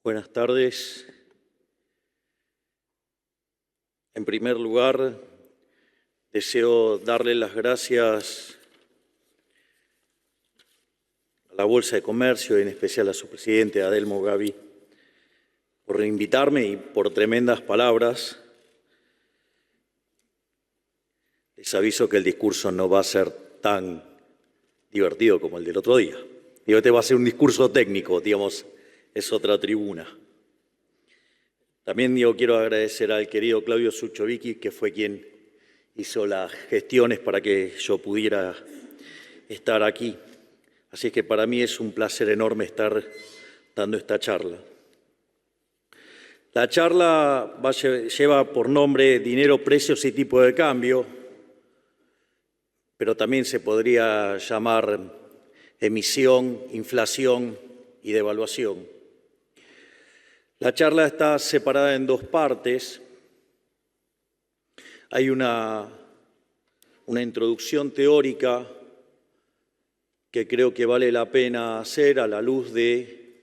Buenas tardes. En primer lugar, deseo darle las gracias a la Bolsa de Comercio, y en especial a su presidente, Adelmo Gavi, por invitarme y por tremendas palabras. Les aviso que el discurso no va a ser tan divertido como el del otro día. Este va a ser un discurso técnico, digamos, es otra tribuna. También quiero agradecer al querido Claudio Suchovicki, que fue quien hizo las gestiones para que yo pudiera estar aquí. Así que para mí es un placer enorme estar dando esta charla. La charla lleva por nombre Dinero, Precios y Tipo de Cambio, pero también se podría llamar emisión, inflación y devaluación. La charla está separada en dos partes. Hay una introducción teórica que creo que vale la pena hacer a la luz de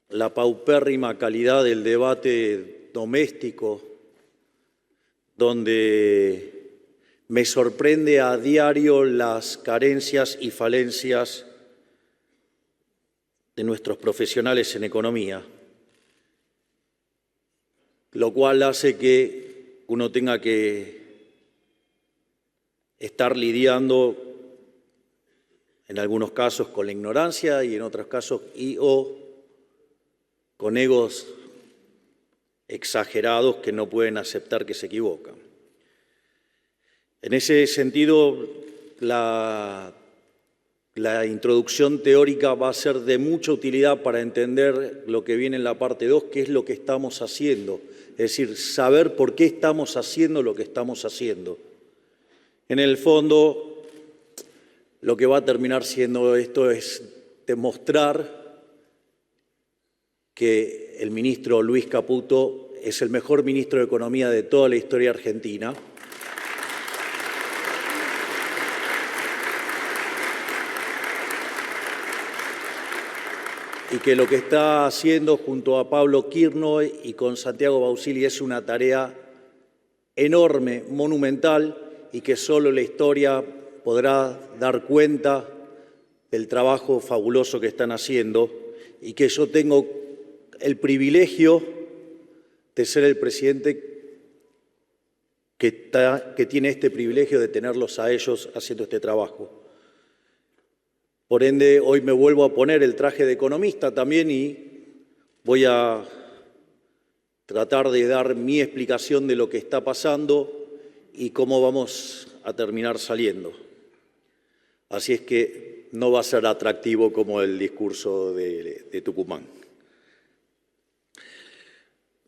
la paupérrima calidad del debate doméstico, donde me sorprende a diario las carencias y falencias de nuestros profesionales en economía, lo cual hace que uno tenga que estar lidiando en algunos casos con la ignorancia y en otros casos o con egos exagerados que no pueden aceptar que se equivocan. En ese sentido, la introducción teórica va a ser de mucha utilidad para entender lo que viene en la parte 2, qué es lo que estamos haciendo, es decir, saber por qué estamos haciendo lo que estamos haciendo. En el fondo, lo que va a terminar siendo esto es demostrar que el ministro Luis Caputo es el mejor ministro de Economía de toda la historia argentina. Y que lo que está haciendo junto a Pablo Kirchner y con Santiago Bausili es una tarea enorme, monumental, y que solo la historia podrá dar cuenta del trabajo fabuloso que están haciendo, y que yo tengo el privilegio de ser el presidente que tiene este privilegio de tenerlos a ellos haciendo este trabajo. Por ende, hoy me vuelvo a poner el traje de economista también y voy a tratar de dar mi explicación de lo que está pasando y cómo vamos a terminar saliendo. Así es que no va a ser atractivo como el discurso de Tucumán.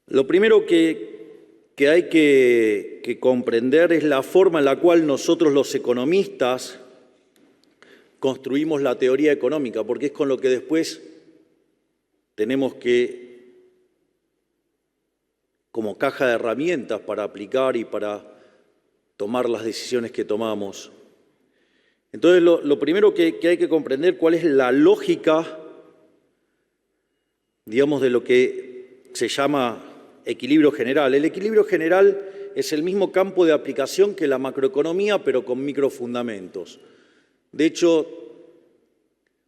Lo primero que hay que comprender es la forma en la cual nosotros los economistas construimos la teoría económica, porque es con lo que después tenemos que, como caja de herramientas para aplicar y para tomar las decisiones que tomamos. Entonces, lo primero que hay que comprender cuál es la lógica, digamos, de lo que se llama equilibrio general. El equilibrio general es el mismo campo de aplicación que la macroeconomía, pero con microfundamentos. De hecho,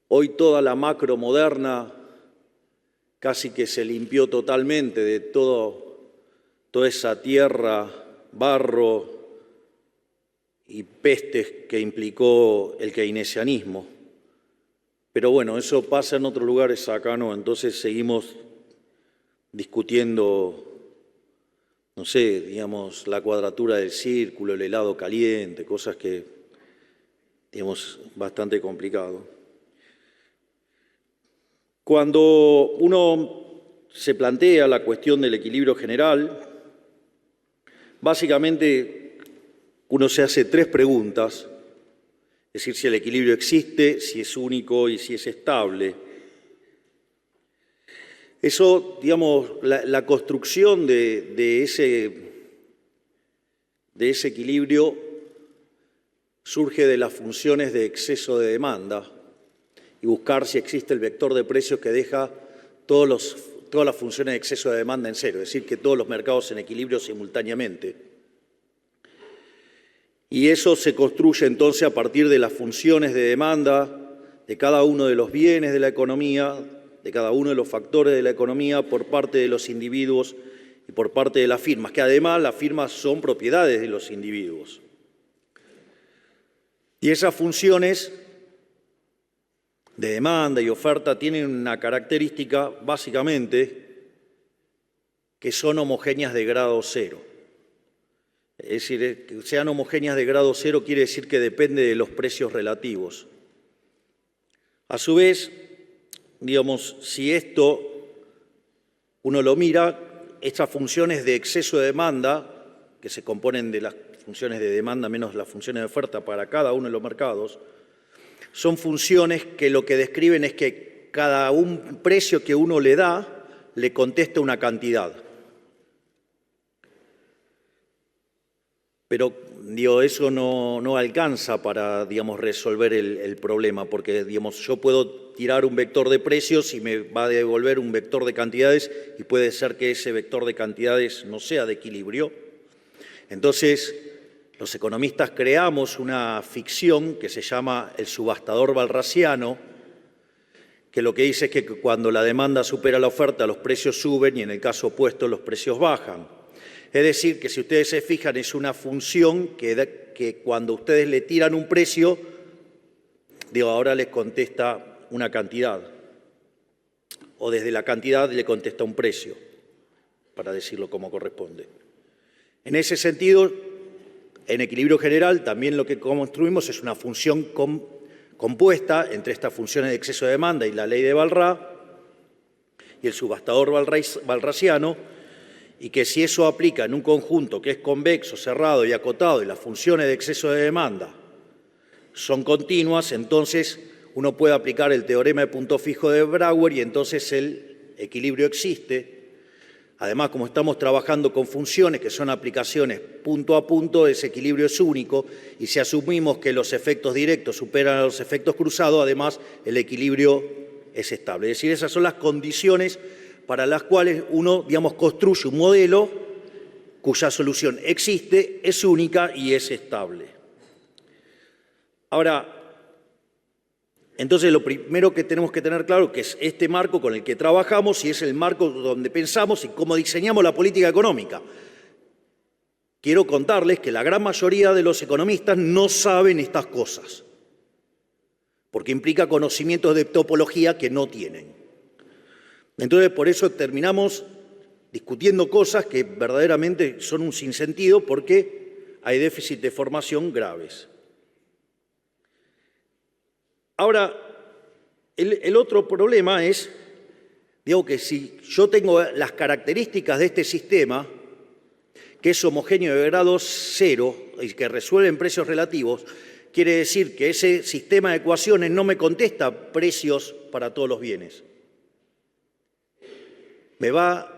hoy toda la macro moderna casi que se limpió totalmente de toda esa tierra, barro y pestes que implicó el keynesianismo. Pero bueno, eso pasa en otros lugares, acá no, entonces seguimos discutiendo, no sé, digamos, la cuadratura del círculo, el helado caliente, cosas que, digamos, bastante complicado. Cuando uno se plantea la cuestión del equilibrio general, básicamente uno se hace tres preguntas, es decir, si el equilibrio existe, si es único y si es estable. Eso, digamos, la construcción de ese equilibrio surge de las funciones de exceso de demanda y buscar si existe el vector de precios que deja todos los todas las funciones de exceso de demanda en cero, es decir, que todos los mercados en equilibrio simultáneamente. Y eso se construye entonces a partir de las funciones de demanda de cada uno de los bienes de la economía, de cada uno de los factores de la economía por parte de los individuos y por parte de las firmas, que además las firmas son propiedades de los individuos. Y esas funciones de demanda y oferta tienen una característica, básicamente, que son homogéneas de grado cero. Es decir, que sean homogéneas de grado cero quiere decir que depende de los precios relativos. A su vez, digamos, si esto uno lo mira, estas funciones de exceso de demanda, que se componen de las funciones de demanda menos las funciones de oferta para cada uno de los mercados, son funciones que lo que describen es que cada un precio que uno le da, le contesta una cantidad. Pero eso no alcanza para, resolver el problema, porque, yo puedo tirar un vector de precios y me va a devolver un vector de cantidades y puede ser que ese vector de cantidades no sea de equilibrio. Entonces, los economistas creamos una ficción que se llama el subastador walrasiano, que lo que dice es que cuando la demanda supera la oferta, los precios suben y en el caso opuesto los precios bajan. Es decir, que si ustedes se fijan, es una función que cuando ustedes le tiran un precio, ahora les contesta una cantidad. O desde la cantidad le contesta un precio, para decirlo como corresponde. En ese sentido, en equilibrio general, también lo que construimos es una función compuesta entre estas funciones de exceso de demanda y la ley de Walras y el subastador walrasiano, y que si eso aplica en un conjunto que es convexo, cerrado y acotado y las funciones de exceso de demanda son continuas, entonces uno puede aplicar el teorema de punto fijo de Brouwer y entonces el equilibrio existe. Además, como estamos trabajando con funciones que son aplicaciones punto a punto, ese equilibrio es único y si asumimos que los efectos directos superan a los efectos cruzados, además el equilibrio es estable. Es decir, esas son las condiciones para las cuales uno, construye un modelo cuya solución existe, es única y es estable. Ahora, entonces lo primero que tenemos que tener claro que es este marco con el que trabajamos y es el marco donde pensamos y cómo diseñamos la política económica. Quiero contarles que la gran mayoría de los economistas no saben estas cosas, porque implica conocimientos de topología que no tienen. Entonces, por eso terminamos discutiendo cosas que verdaderamente son un sinsentido porque hay déficit de formación graves. Ahora, el otro problema es, que si yo tengo las características de este sistema, que es homogéneo de grado cero y que resuelve en precios relativos, quiere decir que ese sistema de ecuaciones no me contesta precios para todos los bienes. Me va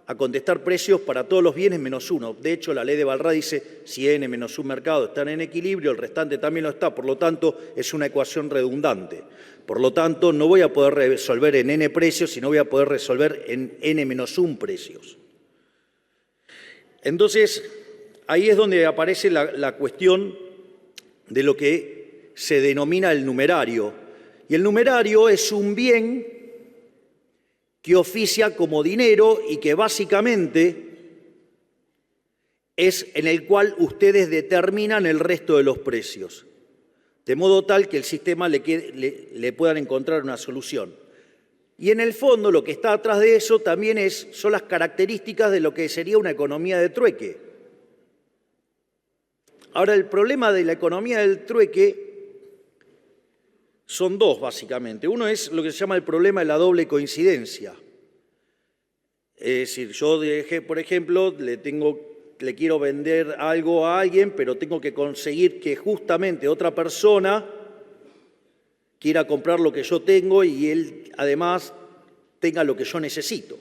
a contestar precios para todos los bienes menos uno. De hecho, la ley de Walras dice si n menos un mercado están en equilibrio, el restante también lo está. Por lo tanto, es una ecuación redundante. Por lo tanto, no voy a poder resolver en n precios, sino voy a poder resolver en n menos un precios. Entonces, ahí es donde aparece la cuestión de lo que se denomina el numerario. Y el numerario es un bien que oficia como dinero y que básicamente es en el cual ustedes determinan el resto de los precios, de modo tal que el sistema le puedan encontrar una solución. Y en el fondo lo que está atrás de eso también son las características de lo que sería una economía de trueque. Ahora, el problema de la economía del trueque son dos, básicamente. Uno es lo que se llama el problema de la doble coincidencia. Es decir, yo, por ejemplo, le quiero vender algo a alguien, pero tengo que conseguir que justamente otra persona quiera comprar lo que yo tengo y él, además, tenga lo que yo necesito.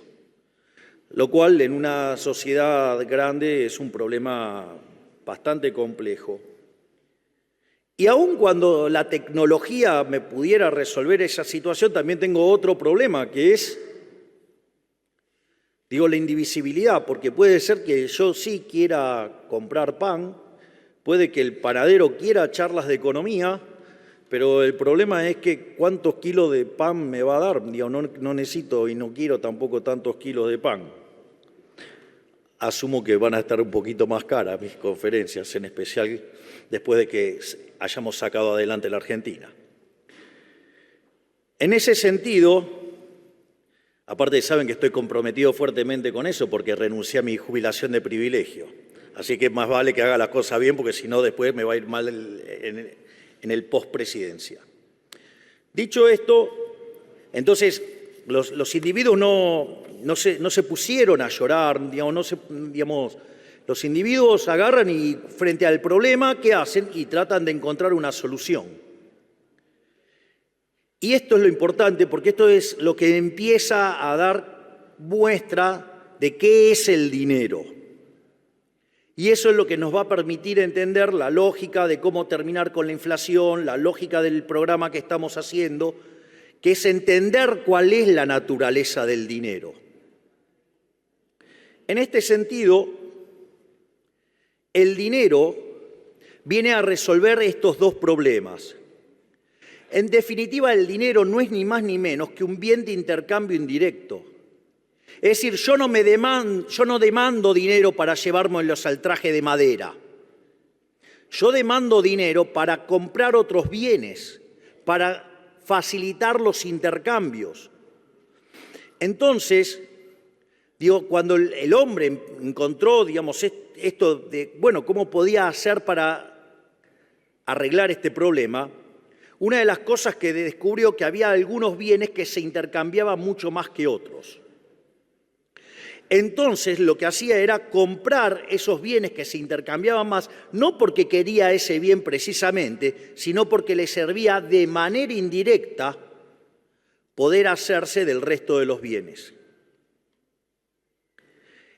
Lo cual, en una sociedad grande, es un problema bastante complejo. Y aun cuando la tecnología me pudiera resolver esa situación, también tengo otro problema, que es Digo la indivisibilidad porque puede ser que yo sí quiera comprar pan, puede que el panadero quiera charlas de economía, pero el problema es que cuántos kilos de pan me va a dar. Digo, no necesito y no quiero tampoco tantos kilos de pan. Asumo que van a estar un poquito más caras mis conferencias, en especial después de que hayamos sacado adelante la Argentina. En ese sentido, aparte saben que estoy comprometido fuertemente con eso porque renuncié a mi jubilación de privilegio. Así que más vale que haga las cosas bien porque si no después me va a ir mal en el postpresidencia. Dicho esto, entonces los individuos no se pusieron a llorar, digamos, los individuos agarran y frente al problema, ¿qué hacen? Y tratan de encontrar una solución. Y esto es lo importante porque esto es lo que empieza a dar muestra de qué es el dinero. Y eso es lo que nos va a permitir entender la lógica de cómo terminar con la inflación, la lógica del programa que estamos haciendo, que es entender cuál es la naturaleza del dinero. En este sentido, el dinero viene a resolver estos dos problemas. En definitiva, el dinero no es ni más ni menos que un bien de intercambio indirecto. Es decir, yo no demando dinero para llevármelos al traje de madera. Yo demando dinero para comprar otros bienes, para facilitar los intercambios. Entonces, cuando el hombre encontró, esto de, cómo podía hacer para arreglar este problema, una de las cosas que descubrió que había algunos bienes que se intercambiaban mucho más que otros. Entonces lo que hacía era comprar esos bienes que se intercambiaban más, no porque quería ese bien precisamente, sino porque le servía de manera indirecta poder hacerse del resto de los bienes.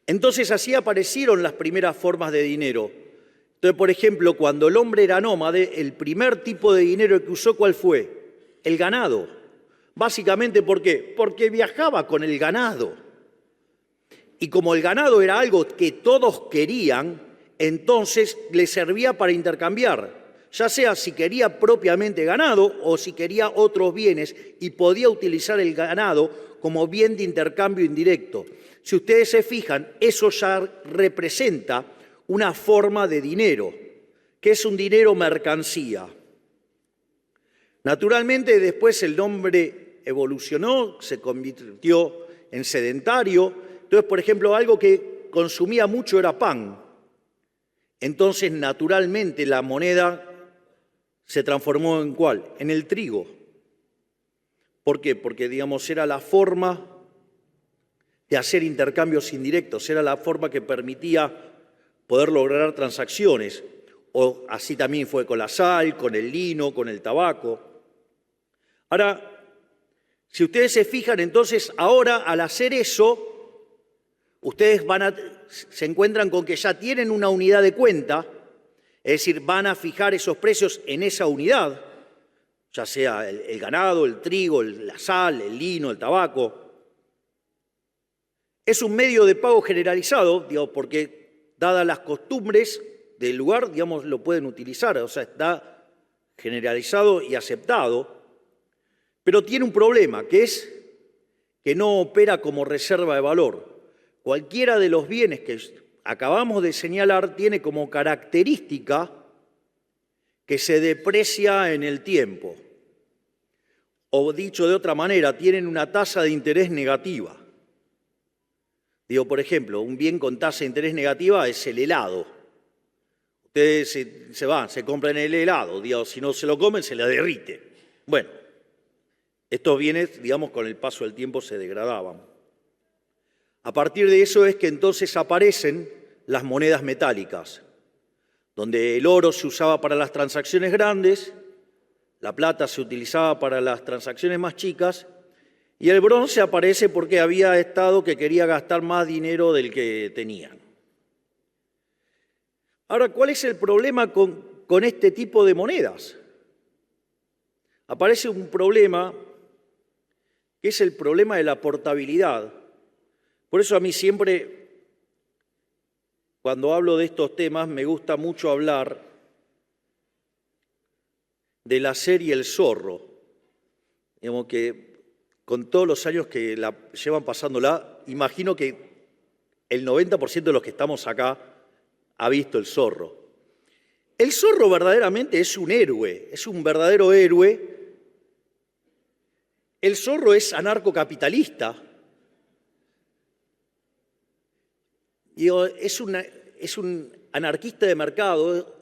Entonces así aparecieron las primeras formas de dinero. Entonces, por ejemplo, cuando el hombre era nómade, el primer tipo de dinero que usó, ¿cuál fue? El ganado. Básicamente, ¿por qué? Porque viajaba con el ganado. Y como el ganado era algo que todos querían, entonces le servía para intercambiar, ya sea si quería propiamente ganado o si quería otros bienes, y podía utilizar el ganado como bien de intercambio indirecto. Si ustedes se fijan, eso ya representa una forma de dinero, que es un dinero mercancía. Naturalmente, después el hombre evolucionó, se convirtió en sedentario. Entonces, por ejemplo, algo que consumía mucho era pan. Entonces, naturalmente, la moneda se transformó ¿en cuál? En el trigo. ¿Por qué? Porque, era la forma de hacer intercambios indirectos, era la forma que permitía poder lograr transacciones. O así también fue con la sal, con el lino, con el tabaco. Ahora, si ustedes se fijan, entonces, ahora al hacer eso, ustedes se encuentran con que ya tienen una unidad de cuenta, es decir, van a fijar esos precios en esa unidad, ya sea el ganado, el trigo, la sal, el lino, el tabaco. Es un medio de pago generalizado, porque dadas las costumbres del lugar, lo pueden utilizar, o sea, está generalizado y aceptado, pero tiene un problema, que es que no opera como reserva de valor. Cualquiera de los bienes que acabamos de señalar tiene como característica que se deprecia en el tiempo. O dicho de otra manera, tienen una tasa de interés negativa. Por ejemplo, un bien con tasa de interés negativa es el helado. Ustedes se compran el helado, si no se lo comen, se le derrite. Bueno, estos bienes, con el paso del tiempo se degradaban. A partir de eso es que entonces aparecen las monedas metálicas, donde el oro se usaba para las transacciones grandes, la plata se utilizaba para las transacciones más chicas, y el bronce aparece porque había estado que quería gastar más dinero del que tenían. Ahora, ¿cuál es el problema con este tipo de monedas? Aparece un problema que es el problema de la portabilidad. Por eso a mí siempre, cuando hablo de estos temas, me gusta mucho hablar de la serie El Zorro. Digamos que con todos los años que la llevan pasándola, imagino que el 90% de los que estamos acá ha visto El Zorro. El Zorro verdaderamente es un héroe, es un verdadero héroe. El Zorro es anarcocapitalista. Es un anarquista de mercado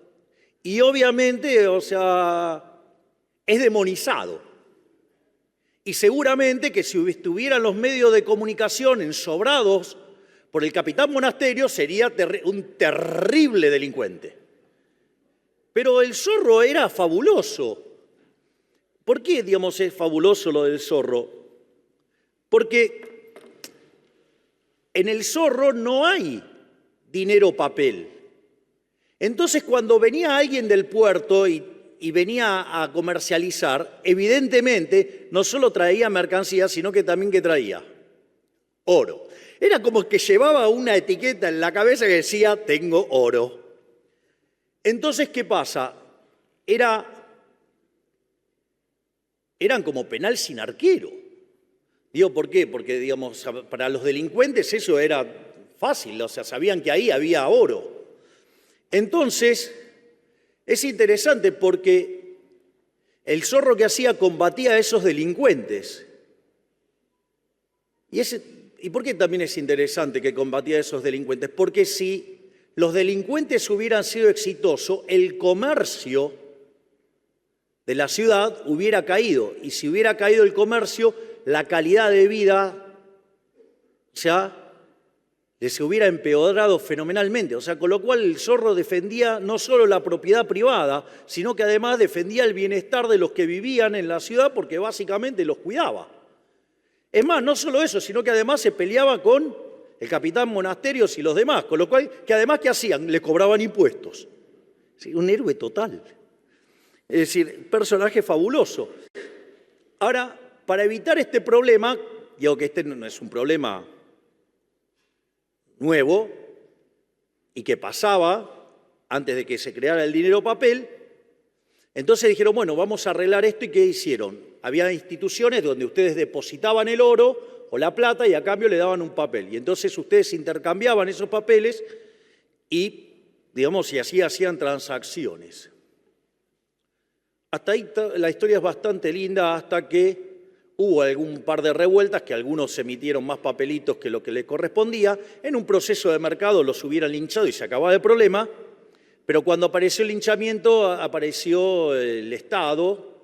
y obviamente, es demonizado. Y seguramente que si estuvieran los medios de comunicación ensobrados por el capitán Monasterio, sería un terrible delincuente. Pero el Zorro era fabuloso. ¿Por qué, es fabuloso lo del Zorro? Porque en el Zorro no hay dinero papel. Entonces, cuando venía alguien del puerto y venía a comercializar, evidentemente no solo traía mercancía, sino que también ¿qué traía? Oro. Era como que llevaba una etiqueta en la cabeza que decía, tengo oro. Entonces, ¿qué pasa? Eran como penal sin arquero. Digo, ¿por qué? Porque, para los delincuentes eso era fácil, sabían que ahí había oro. Entonces, es interesante porque el Zorro que hacía combatía a esos delincuentes. ¿Y por qué también es interesante que combatía a esos delincuentes? Porque si los delincuentes hubieran sido exitosos, el comercio de la ciudad hubiera caído. Y si hubiera caído el comercio, la calidad de vida les hubiera empeorado fenomenalmente. Con lo cual el Zorro defendía no solo la propiedad privada, sino que además defendía el bienestar de los que vivían en la ciudad porque básicamente los cuidaba. Es más, no solo eso, sino que además se peleaba con el capitán Monasterios y los demás, con lo cual, que además, ¿qué hacían? Le cobraban impuestos. Sí, un héroe total. Es decir, personaje fabuloso. Ahora, para evitar este problema, digo que este no es un problema nuevo y que pasaba antes de que se creara el dinero papel, entonces dijeron, bueno, vamos a arreglar esto. ¿Y qué hicieron? Había instituciones donde ustedes depositaban el oro o la plata y a cambio le daban un papel. Y entonces ustedes intercambiaban esos papeles y así hacían transacciones. Hasta ahí la historia es bastante linda hasta que hubo algún par de revueltas, que algunos emitieron más papelitos que lo que les correspondía. En un proceso de mercado los hubieran linchado y se acababa el problema. Pero cuando apareció el linchamiento, apareció el Estado,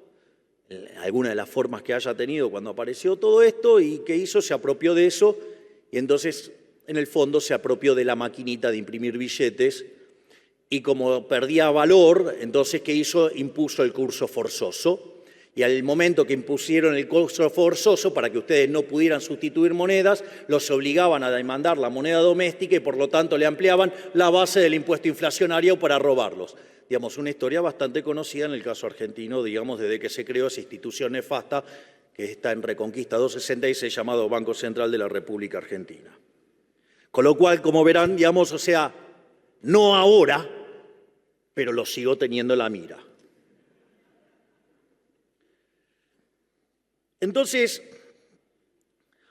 alguna de las formas que haya tenido cuando apareció todo esto, y ¿qué hizo? Se apropió de eso, y entonces, en el fondo, se apropió de la maquinita de imprimir billetes, y como perdía valor, entonces, ¿qué hizo? Impuso el curso forzoso. Y al momento que impusieron el curso forzoso para que ustedes no pudieran sustituir monedas, los obligaban a demandar la moneda doméstica y por lo tanto le ampliaban la base del impuesto inflacionario para robarlos. Una historia bastante conocida en el caso argentino, desde que se creó esa institución nefasta que está en Reconquista 266 llamado Banco Central de la República Argentina. Con lo cual, como verán, no ahora, pero lo sigo teniendo en la mira. Entonces,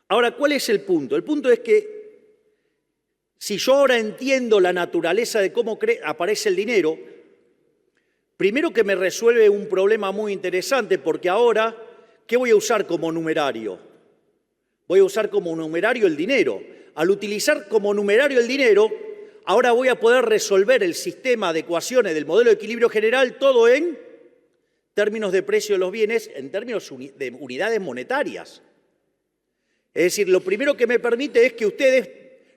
ahora, ¿cuál es el punto? El punto es que si yo ahora entiendo la naturaleza de cómo aparece el dinero, primero que me resuelve un problema muy interesante, porque ahora, ¿qué voy a usar como numerario? Voy a usar como numerario el dinero. Al utilizar como numerario el dinero, ahora voy a poder resolver el sistema de ecuaciones del modelo de equilibrio general todo en términos de precio de los bienes, en términos de unidades monetarias. Es decir, lo primero que me permite es que ustedes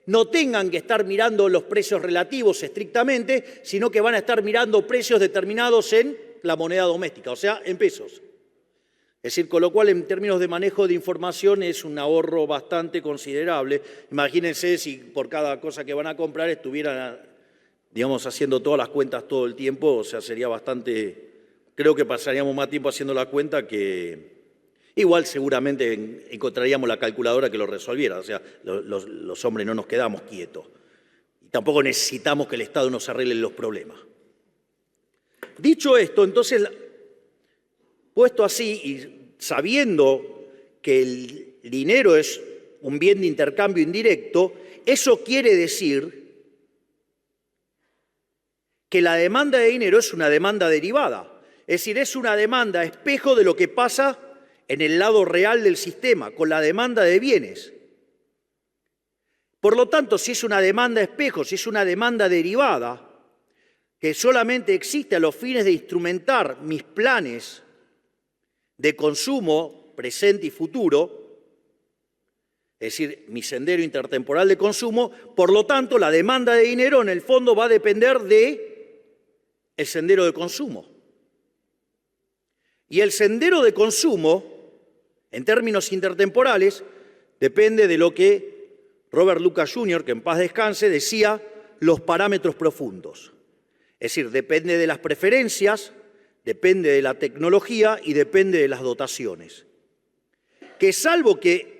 no tengan que estar mirando los precios relativos estrictamente, sino que van a estar mirando precios determinados en la moneda doméstica, o sea, en pesos. Es decir, con lo cual, en términos de manejo de información, es un ahorro bastante considerable. Imagínense si por cada cosa que van a comprar estuvieran, haciendo todas las cuentas todo el tiempo, sería bastante... Creo que pasaríamos más tiempo haciendo la cuenta que... Igual seguramente encontraríamos la calculadora que lo resolviera, o sea, los hombres no nos quedamos quietos. Y tampoco necesitamos que el Estado nos arregle los problemas. Dicho esto, entonces, puesto así y sabiendo que el dinero es un bien de intercambio indirecto, eso quiere decir que la demanda de dinero es una demanda derivada, es decir, es una demanda espejo de lo que pasa en el lado real del sistema, con la demanda de bienes. Por lo tanto, si es una demanda espejo, si es una demanda derivada, que solamente existe a los fines de instrumentar mis planes de consumo presente y futuro, es decir, mi sendero intertemporal de consumo, por lo tanto, la demanda de dinero en el fondo va a depender del sendero de consumo. Y el sendero de consumo, en términos intertemporales, depende de lo que Robert Lucas Jr., que en paz descanse, decía, los parámetros profundos. Es decir, depende de las preferencias, depende de la tecnología y depende de las dotaciones. Que salvo que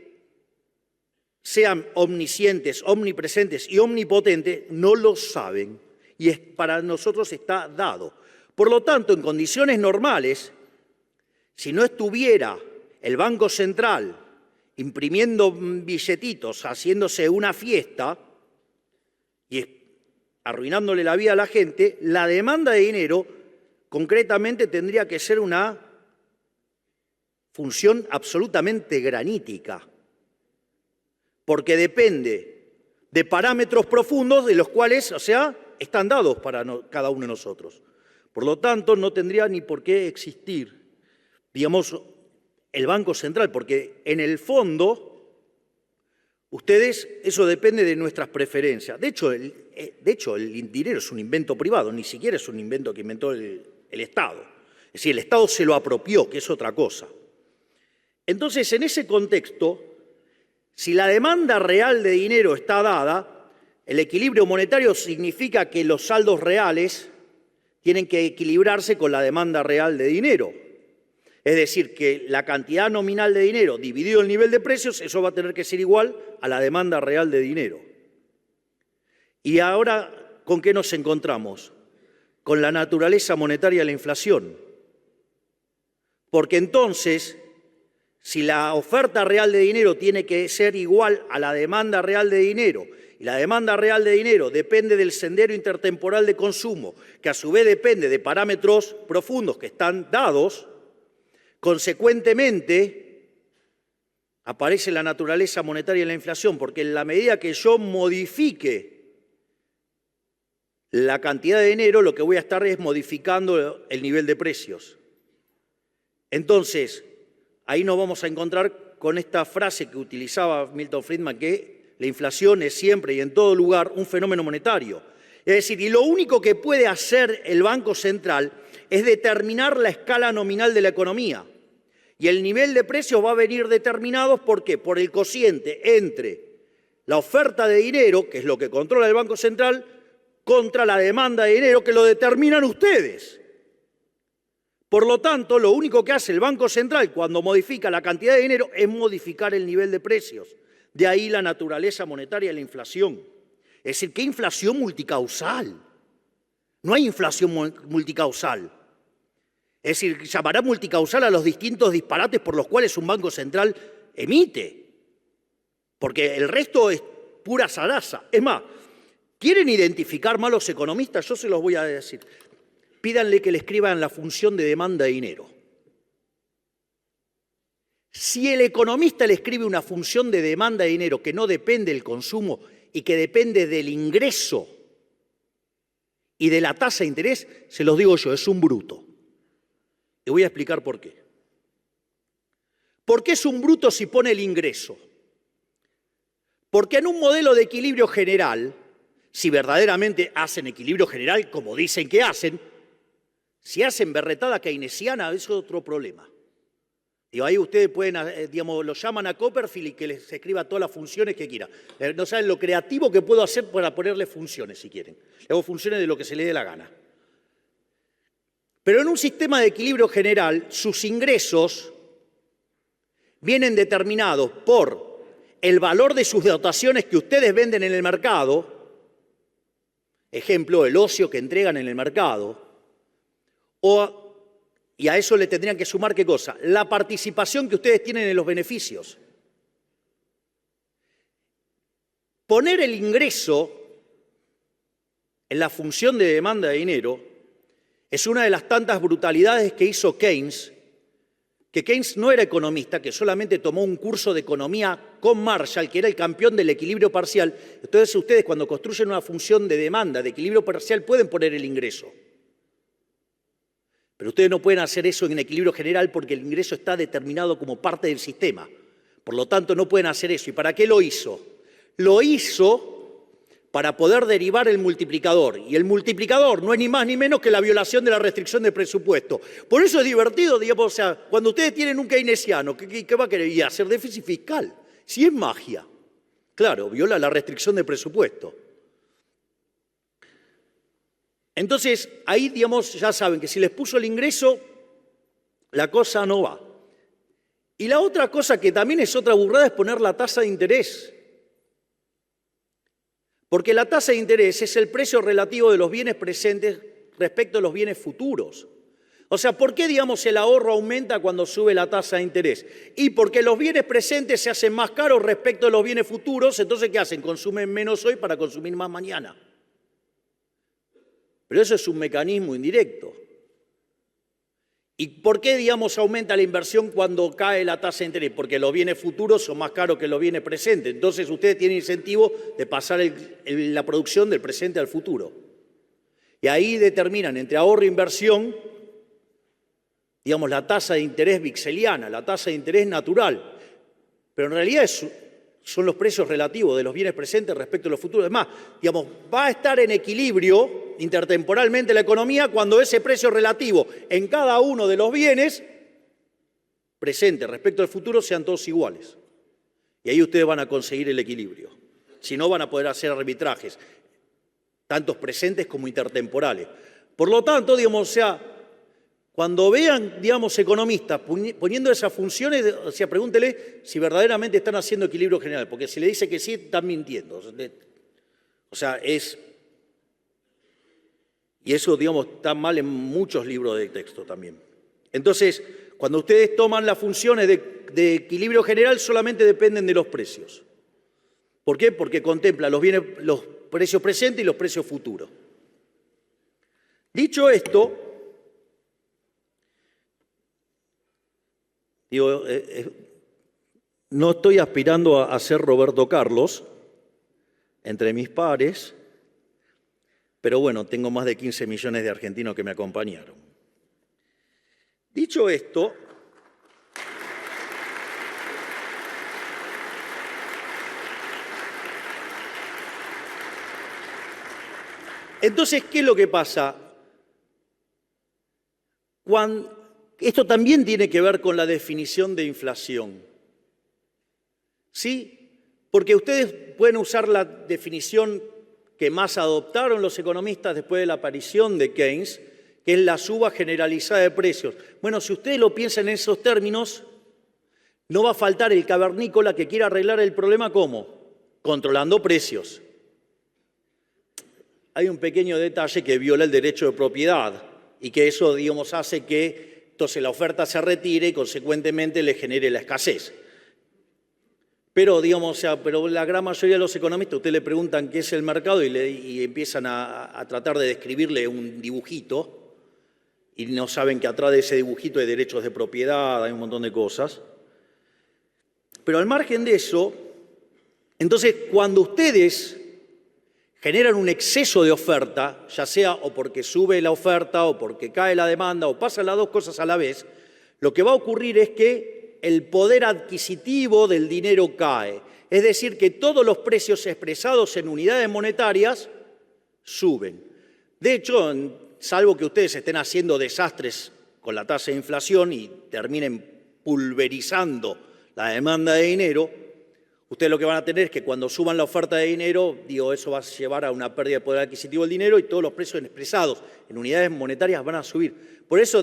sean omniscientes, omnipresentes y omnipotentes, no lo saben y para nosotros está dado. Por lo tanto, en condiciones normales, si no estuviera el Banco Central imprimiendo billetitos, haciéndose una fiesta y arruinándole la vida a la gente, la demanda de dinero concretamente tendría que ser una función absolutamente granítica, porque depende de parámetros profundos de los cuales, o sea, están dados para cada uno de nosotros. Por lo tanto, no tendría ni por qué existir, digamos, el Banco Central, porque en el fondo, eso depende de nuestras preferencias. De hecho, el dinero es un invento privado, ni siquiera es un invento que inventó el Estado. Es decir, el Estado se lo apropió, que es otra cosa. Entonces, en ese contexto, si la demanda real de dinero está dada, el equilibrio monetario significa que los saldos reales tienen que equilibrarse con la demanda real de dinero. Es decir, que la cantidad nominal de dinero dividido el nivel de precios, eso va a tener que ser igual a la demanda real de dinero. Y ahora, ¿con qué nos encontramos? Con la naturaleza monetaria de la inflación. Porque entonces, si la oferta real de dinero tiene que ser igual a la demanda real de dinero, y la demanda real de dinero depende del sendero intertemporal de consumo, que a su vez depende de parámetros profundos que están dados, consecuentemente aparece la naturaleza monetaria de la inflación, porque en la medida que yo modifique la cantidad de dinero, lo que voy a estar es modificando el nivel de precios. Entonces, ahí nos vamos a encontrar con esta frase que utilizaba Milton Friedman, que la inflación es siempre y en todo lugar un fenómeno monetario. Es decir, y lo único que puede hacer el Banco Central es determinar la escala nominal de la economía. Y el nivel de precios va a venir determinado, ¿por qué? Por el cociente entre la oferta de dinero, que es lo que controla el Banco Central, contra la demanda de dinero, que lo determinan ustedes. Por lo tanto, lo único que hace el Banco Central cuando modifica la cantidad de dinero es modificar el nivel de precios. De ahí la naturaleza monetaria de la inflación. Es decir, ¿qué inflación multicausal? No hay inflación multicausal. Es decir, llamará multicausal a los distintos disparates por los cuales un Banco Central emite. Porque el resto es pura zaraza. Es más, ¿quieren identificar mal los economistas? Yo se los voy a decir. Pídanle que le escriban la función de demanda de dinero. Si el economista le escribe una función de demanda de dinero que no depende del consumo y que depende del ingreso y de la tasa de interés, se los digo yo, es un bruto. Y voy a explicar por qué. ¿Por qué es un bruto si pone el ingreso? Porque en un modelo de equilibrio general, si verdaderamente hacen equilibrio general, como dicen que hacen, si hacen berretada keynesiana, eso es otro problema. Digo, ahí ustedes pueden, digamos, lo llaman a Copperfield y que les escriba todas las funciones que quiera. No saben lo creativo que puedo hacer para ponerle funciones, si quieren. Le hago funciones de lo que se le dé la gana. Pero en un sistema de equilibrio general, sus ingresos vienen determinados por el valor de sus dotaciones que ustedes venden en el mercado, ejemplo, el ocio que entregan en el mercado, y a eso le tendrían que sumar ¿qué cosa? La participación que ustedes tienen en los beneficios. Poner el ingreso en la función de demanda de dinero es una de las tantas brutalidades que hizo Keynes, que Keynes no era economista, que solamente tomó un curso de economía con Marshall, que era el campeón del equilibrio parcial. Entonces ustedes cuando construyen una función de demanda, de equilibrio parcial, pueden poner el ingreso. Pero ustedes no pueden hacer eso en equilibrio general porque el ingreso está determinado como parte del sistema. Por lo tanto, no pueden hacer eso. ¿Y para qué lo hizo? Lo hizo para poder derivar el multiplicador. Y el multiplicador no es ni más ni menos que la violación de la restricción de presupuesto. Por eso es divertido, digamos, o sea, cuando ustedes tienen un keynesiano, ¿qué va a querer? Y hacer déficit fiscal. Si es magia. Claro, viola la restricción de presupuesto. Entonces, ahí, digamos, ya saben que si les puso el ingreso, la cosa no va. Y la otra cosa que también es otra burrada es poner la tasa de interés. Porque la tasa de interés es el precio relativo de los bienes presentes respecto a los bienes futuros. O sea, ¿por qué, digamos, el ahorro aumenta cuando sube la tasa de interés? Y porque los bienes presentes se hacen más caros respecto a los bienes futuros, entonces, ¿qué hacen? Consumen menos hoy para consumir más mañana. Pero eso es un mecanismo indirecto. ¿Y por qué, digamos, aumenta la inversión cuando cae la tasa de interés? Porque los bienes futuros son más caros que los bienes presentes. Entonces, ustedes tienen incentivo de pasar la producción del presente al futuro. Y ahí determinan entre ahorro e inversión, digamos, la tasa de interés vixeliana, la tasa de interés natural. Pero en realidad son los precios relativos de los bienes presentes respecto a los futuros. Es más, digamos, va a estar en equilibrio intertemporalmente la economía cuando ese precio relativo en cada uno de los bienes presentes respecto al futuro sean todos iguales. Y ahí ustedes van a conseguir el equilibrio. Si no, van a poder hacer arbitrajes, tantos presentes como intertemporales. Por lo tanto, digamos, o sea, cuando vean, digamos, economistas poniendo esas funciones, o sea, pregúntele si verdaderamente están haciendo equilibrio general, porque si le dice que sí, están mintiendo. O sea, y eso, digamos, está mal en muchos libros de texto también. Entonces, cuando ustedes toman las funciones de equilibrio general, solamente dependen de los precios. ¿Por qué? Porque contempla los precios presentes y los precios futuros. Dicho esto, digo, no estoy aspirando a ser Roberto Carlos entre mis pares, pero bueno, tengo más de 15 millones de argentinos que me acompañaron. Dicho esto, entonces, ¿qué es lo que pasa? Esto también tiene que ver con la definición de inflación. ¿Sí? Porque ustedes pueden usar la definición que más adoptaron los economistas después de la aparición de Keynes, que es la suba generalizada de precios. Bueno, si ustedes lo piensan en esos términos, no va a faltar el cavernícola que quiera arreglar el problema, ¿cómo? Controlando precios. Hay un pequeño detalle que viola el derecho de propiedad y que eso, digamos, hace que entonces la oferta se retire y consecuentemente le genere la escasez. Pero, digamos, o sea, pero la gran mayoría de los economistas, ustedes le preguntan qué es el mercado y empiezan a tratar de describirle un dibujito y no saben que atrás de ese dibujito hay derechos de propiedad, hay un montón de cosas. Pero al margen de eso, entonces cuando ustedes generan un exceso de oferta, ya sea o porque sube la oferta o porque cae la demanda o pasan las dos cosas a la vez, lo que va a ocurrir es que el poder adquisitivo del dinero cae. Es decir, que todos los precios expresados en unidades monetarias suben. De hecho, salvo que ustedes estén haciendo desastres con la tasa de inflación y terminen pulverizando la demanda de dinero, Ustedes lo que van a tener es que cuando suban la oferta de dinero, eso va a llevar a una pérdida de poder adquisitivo del dinero y todos los precios expresados en unidades monetarias van a subir. Por eso,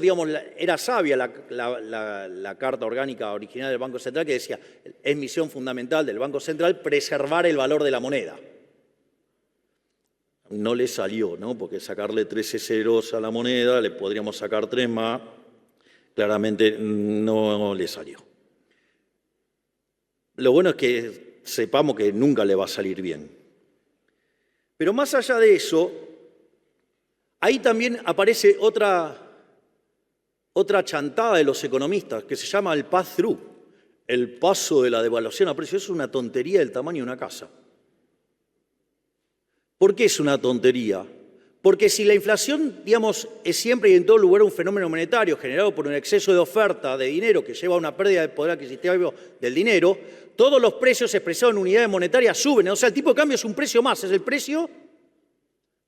era sabia la Carta Orgánica original del Banco Central que decía, es misión fundamental del Banco Central preservar el valor de la moneda. No le salió, ¿no? Porque sacarle 13 ceros a la moneda, le podríamos sacar 3 más, claramente no le salió. Lo bueno es que sepamos que nunca le va a salir bien. Pero más allá de eso, ahí también aparece otra chantada de los economistas que se llama el pass-through, el paso de la devaluación a precios. Es una tontería del tamaño de una casa. ¿Por qué es una tontería? Porque si la inflación, es siempre y en todo lugar un fenómeno monetario generado por un exceso de oferta de dinero que lleva a una pérdida de poder adquisitivo del dinero, todos los precios expresados en unidades monetarias suben. O sea, el tipo de cambio es un precio más, es el precio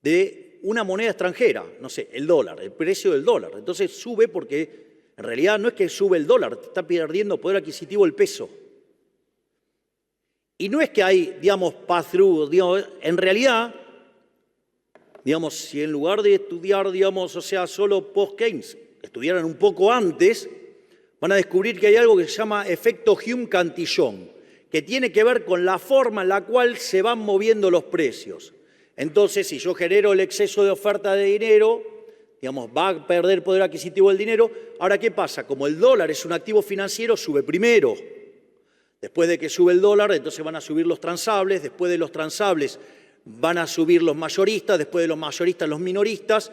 de una moneda extranjera, no sé, el dólar, el precio del dólar. Entonces sube porque en realidad no es que sube el dólar, está perdiendo poder adquisitivo el peso. Y no es que hay, pass-through, en realidad, si en lugar de estudiar, solo post-Keynes, estudiaran un poco antes, van a descubrir que hay algo que se llama efecto Hume-Cantillon, que tiene que ver con la forma en la cual se van moviendo los precios. Entonces, si yo genero el exceso de oferta de dinero, va a perder poder adquisitivo el dinero. Ahora, ¿qué pasa? Como el dólar es un activo financiero, sube primero. Después de que sube el dólar, entonces van a subir los transables, después de los transables van a subir los mayoristas, después de los mayoristas los minoristas,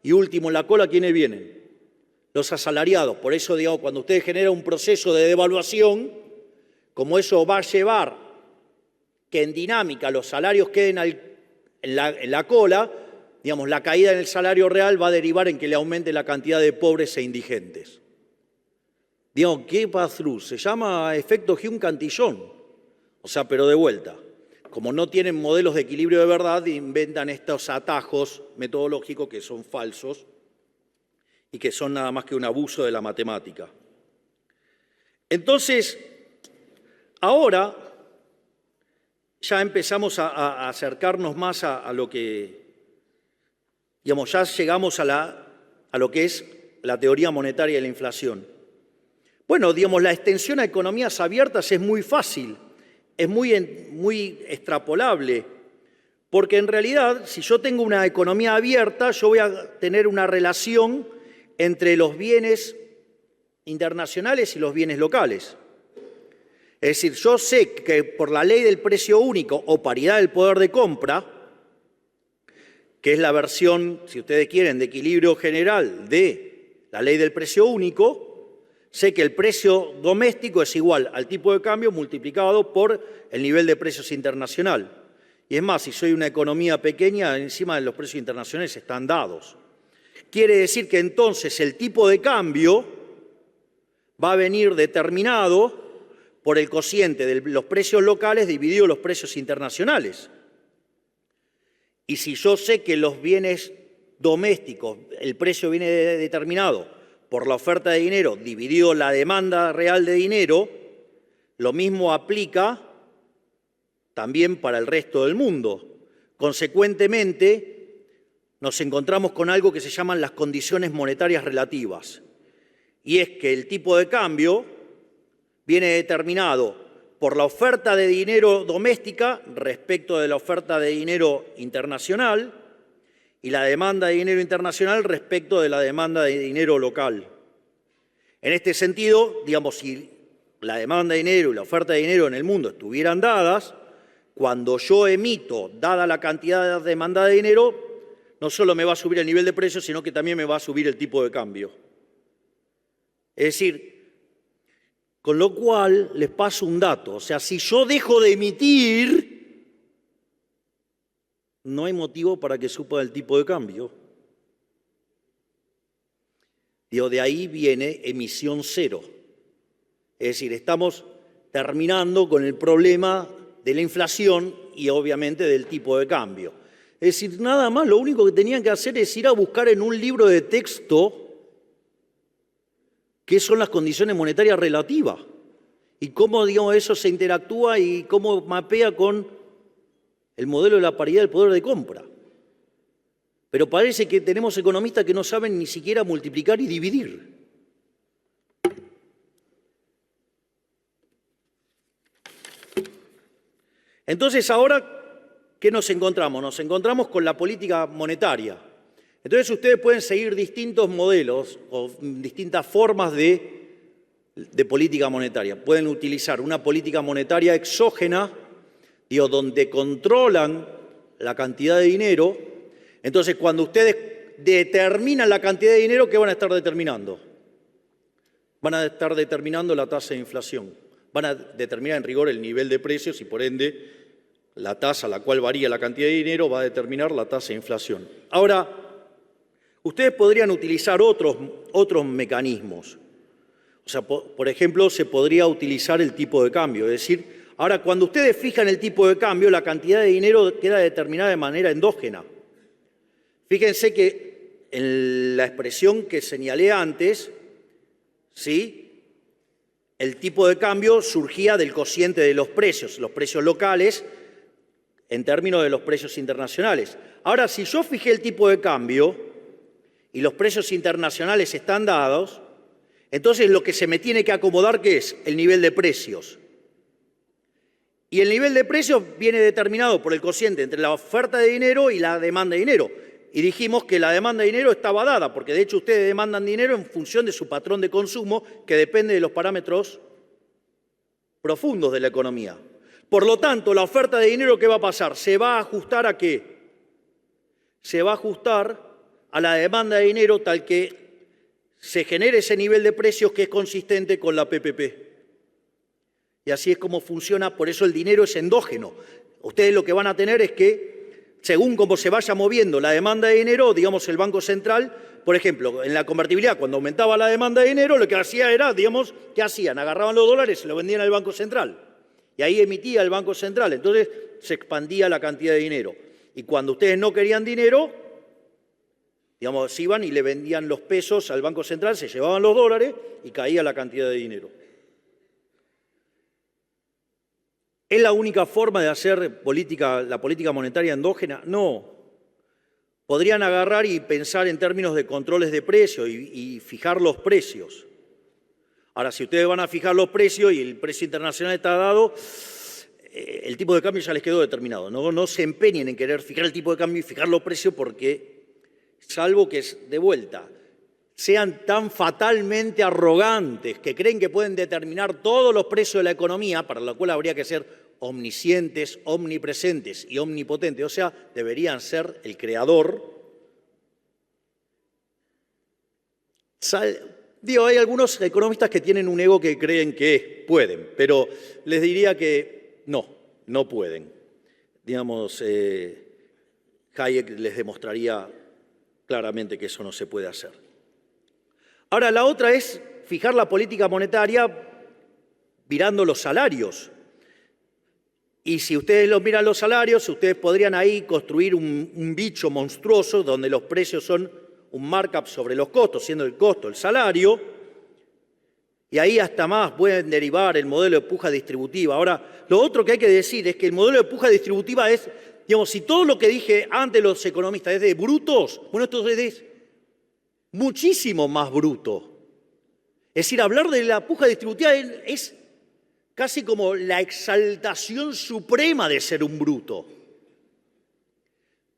y último en la cola, ¿quiénes vienen? Los asalariados. Por eso, cuando usted genera un proceso de devaluación, como eso va a llevar que en dinámica los salarios queden en la cola, la caída en el salario real va a derivar en que le aumente la cantidad de pobres e indigentes. ¿Qué pass-through? Se llama efecto Hume-Cantillon. O sea, pero de vuelta. Como no tienen modelos de equilibrio de verdad, inventan estos atajos metodológicos que son falsos y que son nada más que un abuso de la matemática. Entonces, ahora ya empezamos a acercarnos más a lo que, ya llegamos a lo que es la teoría monetaria de la inflación. Bueno, la extensión a economías abiertas es muy fácil, es muy extrapolable, porque en realidad, si yo tengo una economía abierta, yo voy a tener una relación entre los bienes internacionales y los bienes locales. Es decir, yo sé que por la ley del precio único o paridad del poder de compra, que es la versión, si ustedes quieren, de equilibrio general de la ley del precio único, sé que el precio doméstico es igual al tipo de cambio multiplicado por el nivel de precios internacional. Y es más, si soy una economía pequeña, encima de los precios internacionales están dados. Quiere decir que entonces el tipo de cambio va a venir determinado por el cociente de los precios locales dividido los precios internacionales. Y si yo sé que los bienes domésticos, el precio viene determinado por la oferta de dinero dividido la demanda real de dinero, lo mismo aplica también para el resto del mundo. Consecuentemente, nos encontramos con algo que se llaman las condiciones monetarias relativas. Y es que el tipo de cambio viene determinado por la oferta de dinero doméstica respecto de la oferta de dinero internacional y la demanda de dinero internacional respecto de la demanda de dinero local. En este sentido, si la demanda de dinero y la oferta de dinero en el mundo estuvieran dadas, cuando yo emito, dada la cantidad de demanda de dinero, no solo me va a subir el nivel de precios, sino que también me va a subir el tipo de cambio. Es decir, con lo cual les paso un dato. O sea, si yo dejo de emitir, no hay motivo para que suba el tipo de cambio. De ahí viene emisión cero. Es decir, estamos terminando con el problema de la inflación y obviamente del tipo de cambio. Es decir, nada más, lo único que tenían que hacer es ir a buscar en un libro de texto qué son las condiciones monetarias relativas. y cómo, digamos, eso se interactúa y cómo mapea con el modelo de la paridad del poder de compra. Pero parece que tenemos economistas que no saben ni siquiera multiplicar y dividir. Entonces, ahora, ¿qué nos encontramos? Nos encontramos con la política monetaria. Entonces, ustedes pueden seguir distintos modelos o distintas formas de política monetaria. Pueden utilizar una política monetaria exógena, digo, donde controlan la cantidad de dinero. Entonces, cuando ustedes determinan la cantidad de dinero, ¿qué van a estar determinando? Van a estar determinando la tasa de inflación. Van a determinar en rigor el nivel de precios y, por ende, la tasa a la cual varía la cantidad de dinero va a determinar la tasa de inflación. Ahora, ustedes podrían utilizar otros mecanismos. O sea, por ejemplo, se podría utilizar el tipo de cambio. Es decir, ahora, cuando ustedes fijan el tipo de cambio, la cantidad de dinero queda determinada de manera endógena. Fíjense que en la expresión que señalé antes, ¿sí?, el tipo de cambio surgía del cociente de los precios locales en términos de los precios internacionales. Ahora, si yo fijé el tipo de cambio y los precios internacionales están dados, entonces lo que se me tiene que acomodar, ¿qué es? El nivel de precios. Y el nivel de precios viene determinado por el cociente entre la oferta de dinero y la demanda de dinero. Y dijimos que la demanda de dinero estaba dada, porque de hecho ustedes demandan dinero en función de su patrón de consumo, que depende de los parámetros profundos de la economía. Por lo tanto, la oferta de dinero, ¿qué va a pasar? ¿Se va a ajustar a qué? Se va a ajustar a la demanda de dinero tal que se genere ese nivel de precios que es consistente con la PPP. Y así es como funciona, por eso el dinero es endógeno. Ustedes lo que van a tener es que, según cómo se vaya moviendo la demanda de dinero, digamos, el Banco Central, por ejemplo, en la convertibilidad, cuando aumentaba la demanda de dinero, lo que hacía era, digamos, ¿qué hacían? Agarraban los dólares y se los vendían al Banco Central. Y ahí emitía el Banco Central. Entonces se expandía la cantidad de dinero. Y cuando ustedes no querían dinero, digamos, iban y le vendían los pesos al Banco Central, se llevaban los dólares y caía la cantidad de dinero. ¿Es la única forma de hacer la política monetaria endógena? No. Podrían agarrar y pensar en términos de controles de precios y fijar los precios. Ahora, si ustedes van a fijar los precios y el precio internacional está dado, el tipo de cambio ya les quedó determinado. No se empeñen en querer fijar el tipo de cambio y fijar los precios porque, salvo que, de vuelta, sean tan fatalmente arrogantes que creen que pueden determinar todos los precios de la economía, para lo cual habría que ser omniscientes, omnipresentes y omnipotentes, o sea, deberían ser el creador. Hay algunos economistas que tienen un ego que creen que pueden, pero les diría que no pueden. Digamos, Hayek les demostraría claramente que eso no se puede hacer. Ahora, la otra es fijar la política monetaria mirando los salarios. Y si ustedes los miran los salarios, ustedes podrían ahí construir un bicho monstruoso donde los precios son un markup sobre los costos, siendo el costo el salario, y ahí hasta más pueden derivar el modelo de puja distributiva. Ahora, lo otro que hay que decir es que el modelo de puja distributiva es, digamos, si todo lo que dije antes los economistas es de brutos, bueno, esto es muchísimo más bruto. Es decir, hablar de la puja distributiva es casi como la exaltación suprema de ser un bruto.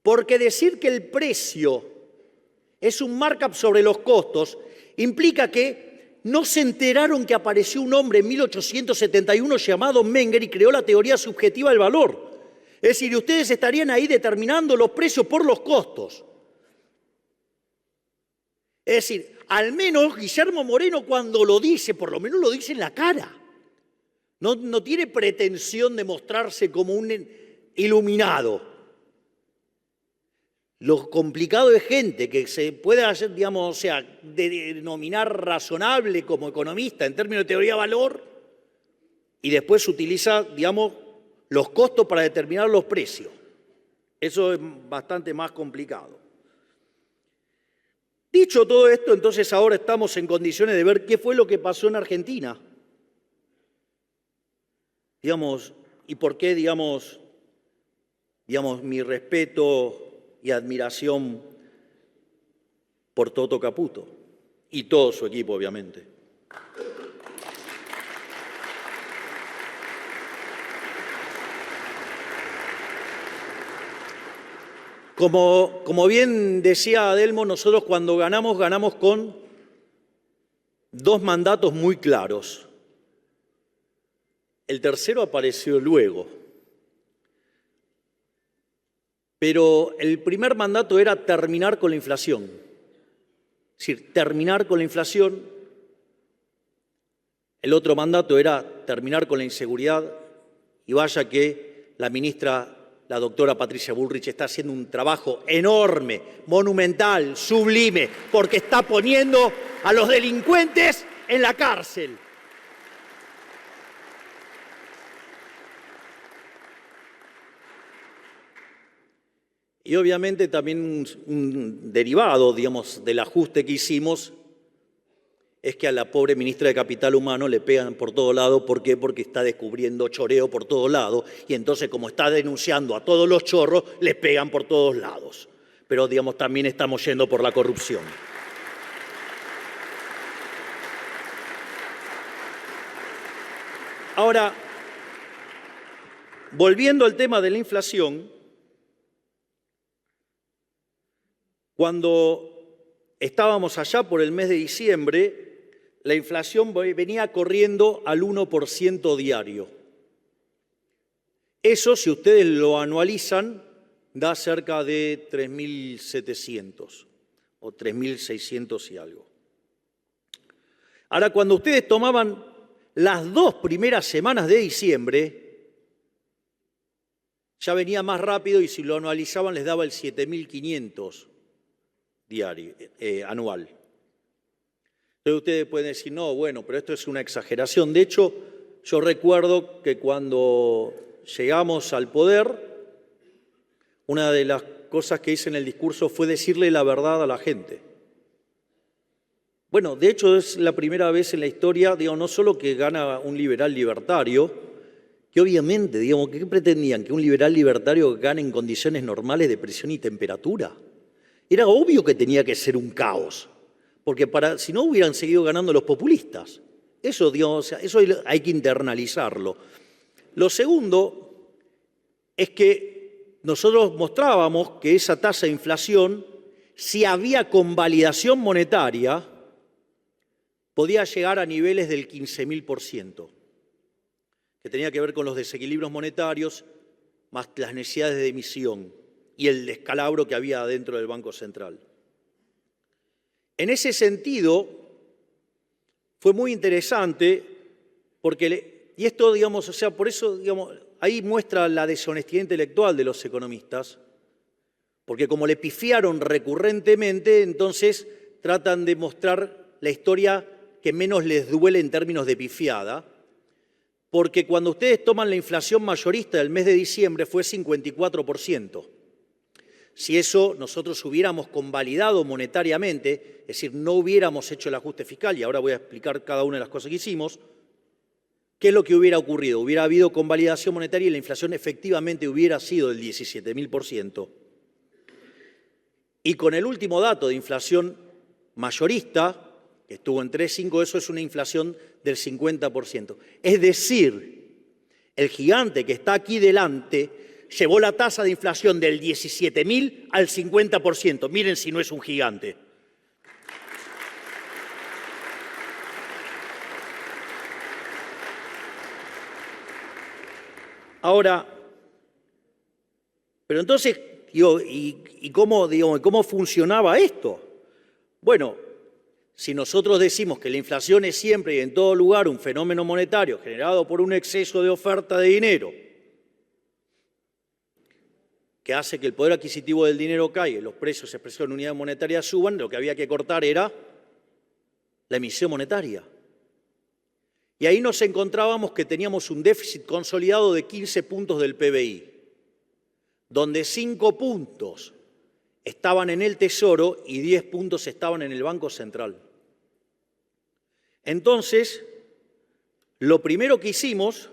Porque decir que el precio es un markup sobre los costos implica que no se enteraron que apareció un hombre en 1871 llamado Menger y creó la teoría subjetiva del valor. Es decir, ustedes estarían ahí determinando los precios por los costos. Es decir, al menos Guillermo Moreno cuando lo dice, por lo menos lo dice en la cara. No tiene pretensión de mostrarse como un iluminado. Lo complicado es gente que se puede hacer, digamos, o sea, denominar razonable como economista en términos de teoría de valor y después utiliza, digamos, los costos para determinar los precios. Eso es bastante más complicado. Dicho todo esto, entonces ahora estamos en condiciones de ver qué fue lo que pasó en Argentina. digamos, y por qué, digamos, mi respeto y admiración por Toto Caputo y todo su equipo, obviamente. Como bien decía Adelmo, nosotros cuando ganamos, ganamos con dos mandatos muy claros. El tercero apareció luego. Pero el primer mandato era terminar con la inflación. Es decir, terminar con la inflación. El otro mandato era terminar con la inseguridad. Y vaya que la ministra, la doctora Patricia Bullrich, está haciendo un trabajo enorme, monumental, sublime, porque está poniendo a los delincuentes en la cárcel. Y obviamente también un derivado, digamos, del ajuste que hicimos es que a la pobre ministra de Capital Humano le pegan por todo lado. ¿Por qué? Porque está descubriendo choreo por todo lado y entonces como está denunciando a todos los chorros, les pegan por todos lados. Pero, digamos, también estamos yendo por la corrupción. Ahora, volviendo al tema de la inflación, cuando estábamos allá por el mes de diciembre, la inflación venía corriendo al 1% diario. Eso, si ustedes lo anualizan, da cerca de 3.700 o 3.600 y algo. Ahora, cuando ustedes tomaban las dos primeras semanas de diciembre, ya venía más rápido y si lo anualizaban les daba el 7.500 diario, anual. Entonces ustedes pueden decir, no, bueno, pero esto es una exageración. De hecho, yo recuerdo que cuando llegamos al poder, una de las cosas que hice en el discurso fue decirle la verdad a la gente. Bueno, de hecho es la primera vez en la historia, digamos, no solo que gana un liberal libertario, que obviamente, digamos, ¿qué pretendían? ¿Que un liberal libertario gane en condiciones normales de presión y temperatura? Era obvio que tenía que ser un caos, porque si no hubieran seguido ganando los populistas. Eso, digamos, eso hay que internalizarlo. Lo segundo es que nosotros mostrábamos que esa tasa de inflación, si había convalidación monetaria, podía llegar a niveles del 15.000%, que tenía que ver con los desequilibrios monetarios más las necesidades de emisión y el descalabro que había dentro del Banco Central. En ese sentido, fue muy interesante, porque, y esto, digamos, o sea, por eso, digamos, ahí muestra la deshonestidad intelectual de los economistas, porque como le pifiaron recurrentemente, entonces tratan de mostrar la historia que menos les duele en términos de pifiada, porque cuando ustedes toman la inflación mayorista del mes de diciembre fue 54%. Si eso nosotros hubiéramos convalidado monetariamente, es decir, no hubiéramos hecho el ajuste fiscal, y ahora voy a explicar cada una de las cosas que hicimos, ¿qué es lo que hubiera ocurrido? Hubiera habido convalidación monetaria y la inflación efectivamente hubiera sido del 17.000%. Y con el último dato de inflación mayorista, que estuvo en 3,5, eso es una inflación del 50%. Es decir, el gigante que está aquí delante llevó la tasa de inflación del 17.000 al 50%. Miren si no es un gigante. Ahora, pero entonces, digo, ¿y cómo funcionaba esto? Bueno, si nosotros decimos que la inflación es siempre y en todo lugar un fenómeno monetario generado por un exceso de oferta de dinero, que hace que el poder adquisitivo del dinero caiga y los precios expresión en unidad monetaria suban, lo que había que cortar era la emisión monetaria. Y ahí nos encontrábamos que teníamos un déficit consolidado de 15 puntos del PBI, donde 5 puntos estaban en el Tesoro y 10 puntos estaban en el Banco Central. Entonces, lo primero que hicimos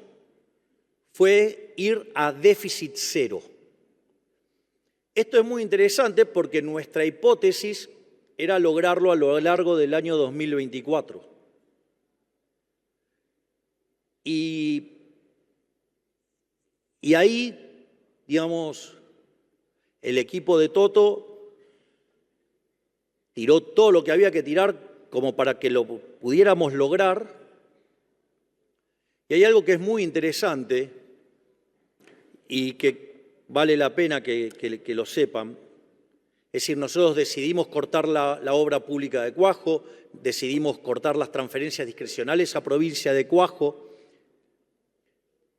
fue ir a déficit cero. Esto es muy interesante porque nuestra hipótesis era lograrlo a lo largo del año 2024. Y ahí, digamos, el equipo de Toto tiró todo lo que había que tirar como para que lo pudiéramos lograr. Y hay algo que es muy interesante y que vale la pena que lo sepan. Es decir, nosotros decidimos cortar la obra pública de Cuajo, decidimos cortar las transferencias discrecionales a provincia de Cuajo,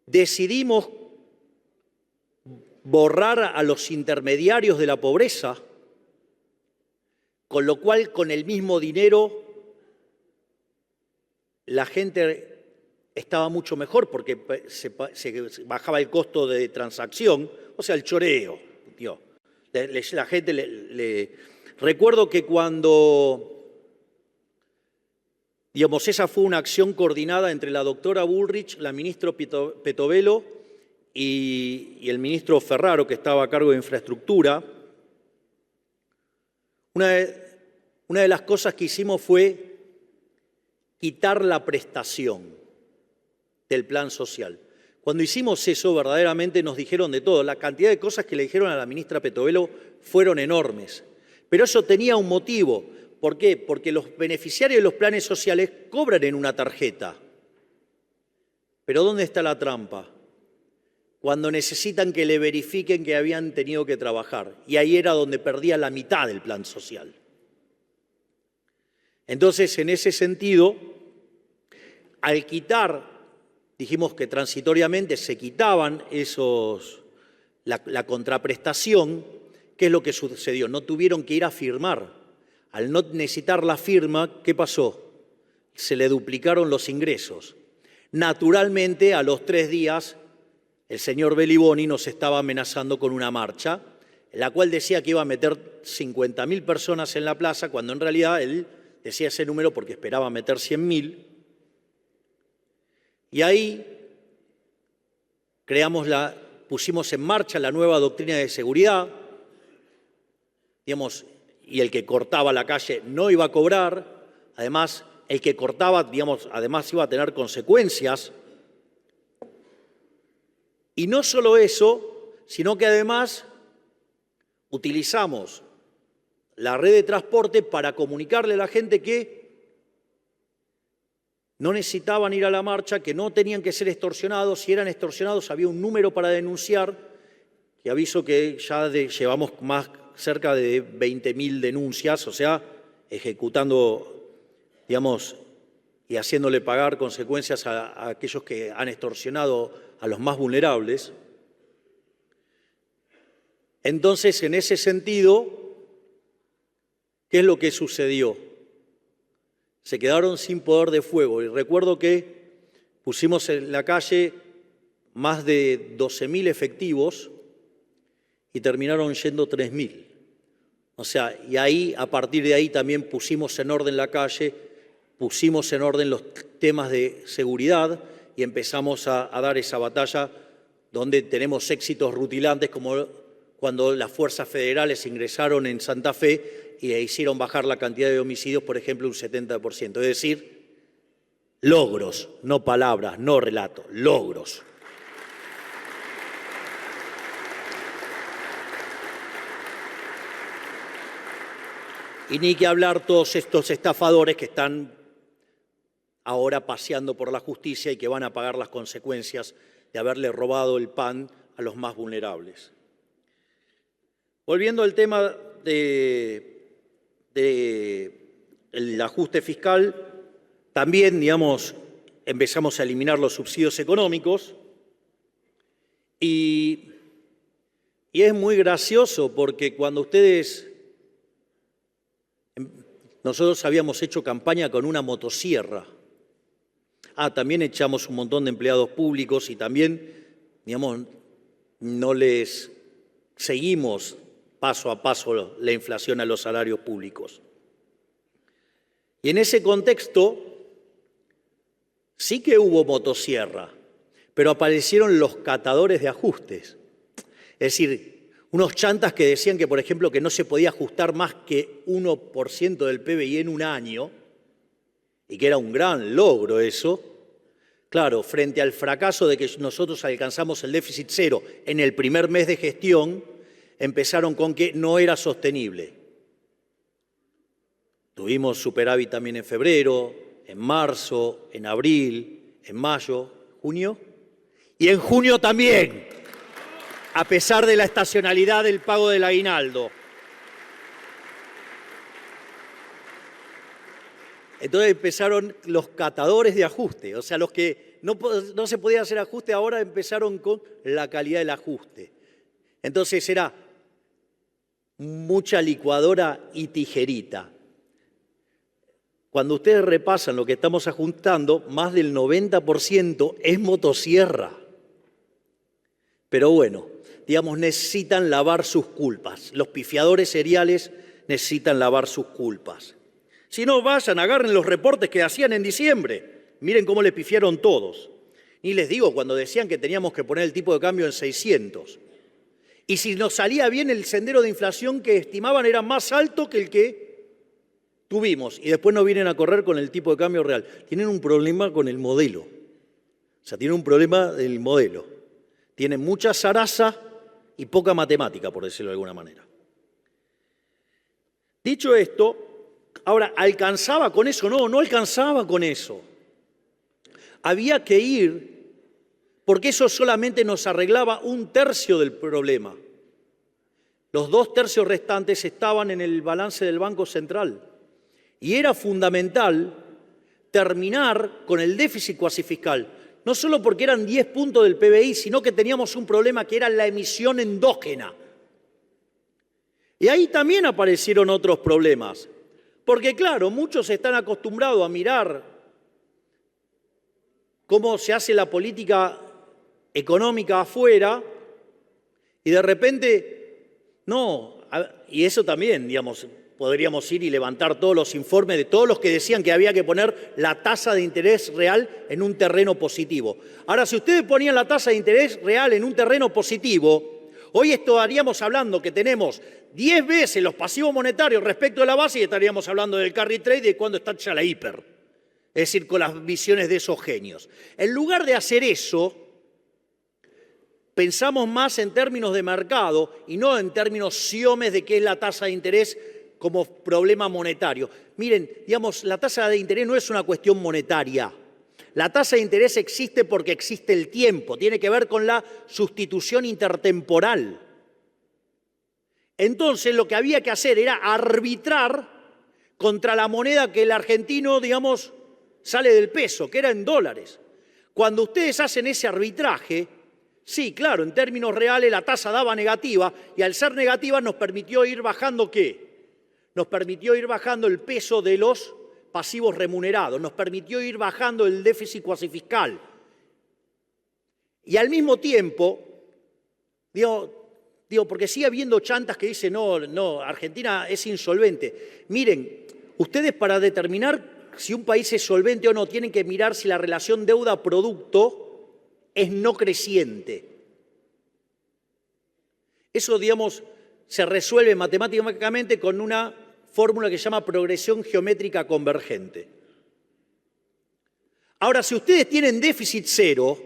decidimos borrar a los intermediarios de la pobreza, con lo cual con el mismo dinero la gente estaba mucho mejor porque se bajaba el costo de transacción, o sea, el choreo. Tío. La gente Recuerdo que cuando, digamos, esa fue una acción coordinada entre la doctora Bullrich, la ministra Petovelo y el ministro Ferraro, que estaba a cargo de infraestructura. Una de las cosas que hicimos fue quitar la prestación del plan social. Cuando hicimos eso, verdaderamente nos dijeron de todo. La cantidad de cosas que le dijeron a la ministra Petovelo fueron enormes. Pero eso tenía un motivo. ¿Por qué? Porque los beneficiarios de los planes sociales cobran en una tarjeta. Pero ¿dónde está la trampa? Cuando necesitan que le verifiquen que habían tenido que trabajar. Y ahí era donde perdía la mitad del plan social. Entonces, en ese sentido, al quitar, dijimos que transitoriamente se quitaban la contraprestación. ¿Qué es lo que sucedió? No tuvieron que ir a firmar. Al no necesitar la firma, ¿qué pasó? Se le duplicaron los ingresos. Naturalmente, a los 3 días, el señor Beliboni nos estaba amenazando con una marcha, en la cual decía que iba a meter 50.000 personas en la plaza, cuando en realidad él decía ese número porque esperaba meter 100.000. Y ahí pusimos en marcha la nueva doctrina de seguridad, digamos, y el que cortaba la calle no iba a cobrar, además, el que cortaba, digamos, además iba a tener consecuencias. Y no solo eso, sino que además utilizamos la red de transporte para comunicarle a la gente que no necesitaban ir a la marcha, que no tenían que ser extorsionados. Si eran extorsionados había un número para denunciar, que aviso que ya llevamos cerca de 20.000 denuncias, o sea, ejecutando, digamos, y haciéndole pagar consecuencias a aquellos que han extorsionado a los más vulnerables. Entonces, en ese sentido, ¿qué es lo que sucedió? Se quedaron sin poder de fuego. Y recuerdo que pusimos en la calle más de 12.000 efectivos y terminaron yendo 3.000. O sea, y ahí, a partir de ahí también pusimos en orden la calle, pusimos en orden los temas de seguridad y empezamos a dar esa batalla donde tenemos éxitos rutilantes como cuando las fuerzas federales ingresaron en Santa Fe y hicieron bajar la cantidad de homicidios, por ejemplo, un 70%. Es decir, logros, no palabras, no relatos, logros. Y ni que hablar todos estos estafadores que están ahora paseando por la justicia y que van a pagar las consecuencias de haberle robado el pan a los más vulnerables. Volviendo al tema del ajuste fiscal, también, digamos, empezamos a eliminar los subsidios económicos y es muy gracioso porque cuando nosotros habíamos hecho campaña con una motosierra. También echamos un montón de empleados públicos y también, digamos, no les seguimos paso a paso la inflación a los salarios públicos. Y en ese contexto sí que hubo motosierra, pero aparecieron los catadores de ajustes. Es decir, unos chantas que decían que, por ejemplo, que no se podía ajustar más que 1% del PBI en un año, y que era un gran logro eso. Claro, frente al fracaso de que nosotros alcanzamos el déficit cero en el primer mes de gestión, empezaron con que no era sostenible. Tuvimos superávit también en febrero, en marzo, en abril, en mayo, junio, y en junio también, a pesar de la estacionalidad del pago del aguinaldo. Entonces empezaron los catadores de ajuste, o sea, los que no se podía hacer ajuste, ahora empezaron con la calidad del ajuste. Entonces era mucha licuadora y tijerita. Cuando ustedes repasan lo que estamos ajustando, más del 90% es motosierra. Pero bueno, digamos, necesitan lavar sus culpas. Los pifiadores seriales necesitan lavar sus culpas. Si no, vayan, agarren los reportes que hacían en diciembre. Miren cómo le pifiaron todos. Ni les digo cuando decían que teníamos que poner el tipo de cambio en 600. Y si nos salía bien, el sendero de inflación que estimaban era más alto que el que tuvimos. Y después nos vienen a correr con el tipo de cambio real. Tienen un problema con el modelo. O sea, tienen un problema del modelo. Tienen mucha zaraza y poca matemática, por decirlo de alguna manera. Dicho esto, ahora, ¿alcanzaba con eso? No, no alcanzaba con eso. Había que ir, porque eso solamente nos arreglaba 1/3 del problema. Los 2/3 restantes estaban en el balance del Banco Central. Y era fundamental terminar con el déficit cuasi fiscal. No solo porque eran 10 puntos del PBI, sino que teníamos un problema que era la emisión endógena. Y ahí también aparecieron otros problemas. Porque claro, muchos están acostumbrados a mirar cómo se hace la política económica afuera y de repente, no, y eso también, digamos, podríamos ir y levantar todos los informes de todos los que decían que había que poner la tasa de interés real en un terreno positivo. Ahora, si ustedes ponían la tasa de interés real en un terreno positivo, hoy estaríamos hablando que tenemos 10 veces los pasivos monetarios respecto de la base y estaríamos hablando del carry trade y de cuándo está ya la hiper. Es decir, con las visiones de esos genios. En lugar de hacer eso, pensamos más en términos de mercado y no en términos siomes de qué es la tasa de interés como problema monetario. Miren, digamos, la tasa de interés no es una cuestión monetaria. La tasa de interés existe porque existe el tiempo, tiene que ver con la sustitución intertemporal. Entonces, lo que había que hacer era arbitrar contra la moneda que el argentino, digamos, sale del peso, que era en dólares. Cuando ustedes hacen ese arbitraje, sí, claro, en términos reales la tasa daba negativa y al ser negativa nos permitió ir bajando ¿qué? Nos permitió ir bajando el peso de los pasivos remunerados, nos permitió ir bajando el déficit cuasi fiscal. Y al mismo tiempo, digo, porque sigue habiendo chantas que dicen, no, Argentina es insolvente. Miren, ustedes para determinar si un país es solvente o no, tienen que mirar si la relación deuda-producto es no creciente. Eso, digamos, se resuelve matemáticamente con una fórmula que se llama progresión geométrica convergente. Ahora, si ustedes tienen déficit cero,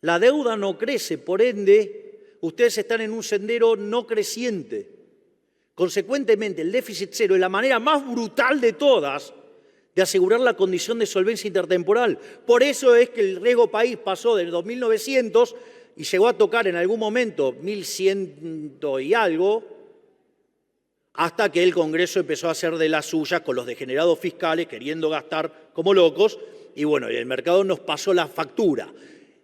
la deuda no crece, por ende, ustedes están en un sendero no creciente. Consecuentemente, el déficit cero es la manera más brutal de todas de asegurar la condición de solvencia intertemporal. Por eso es que el riesgo país pasó del 2.900 y llegó a tocar en algún momento 1.100 y algo, hasta que el Congreso empezó a hacer de las suyas con los degenerados fiscales, queriendo gastar como locos, y bueno, el mercado nos pasó la factura.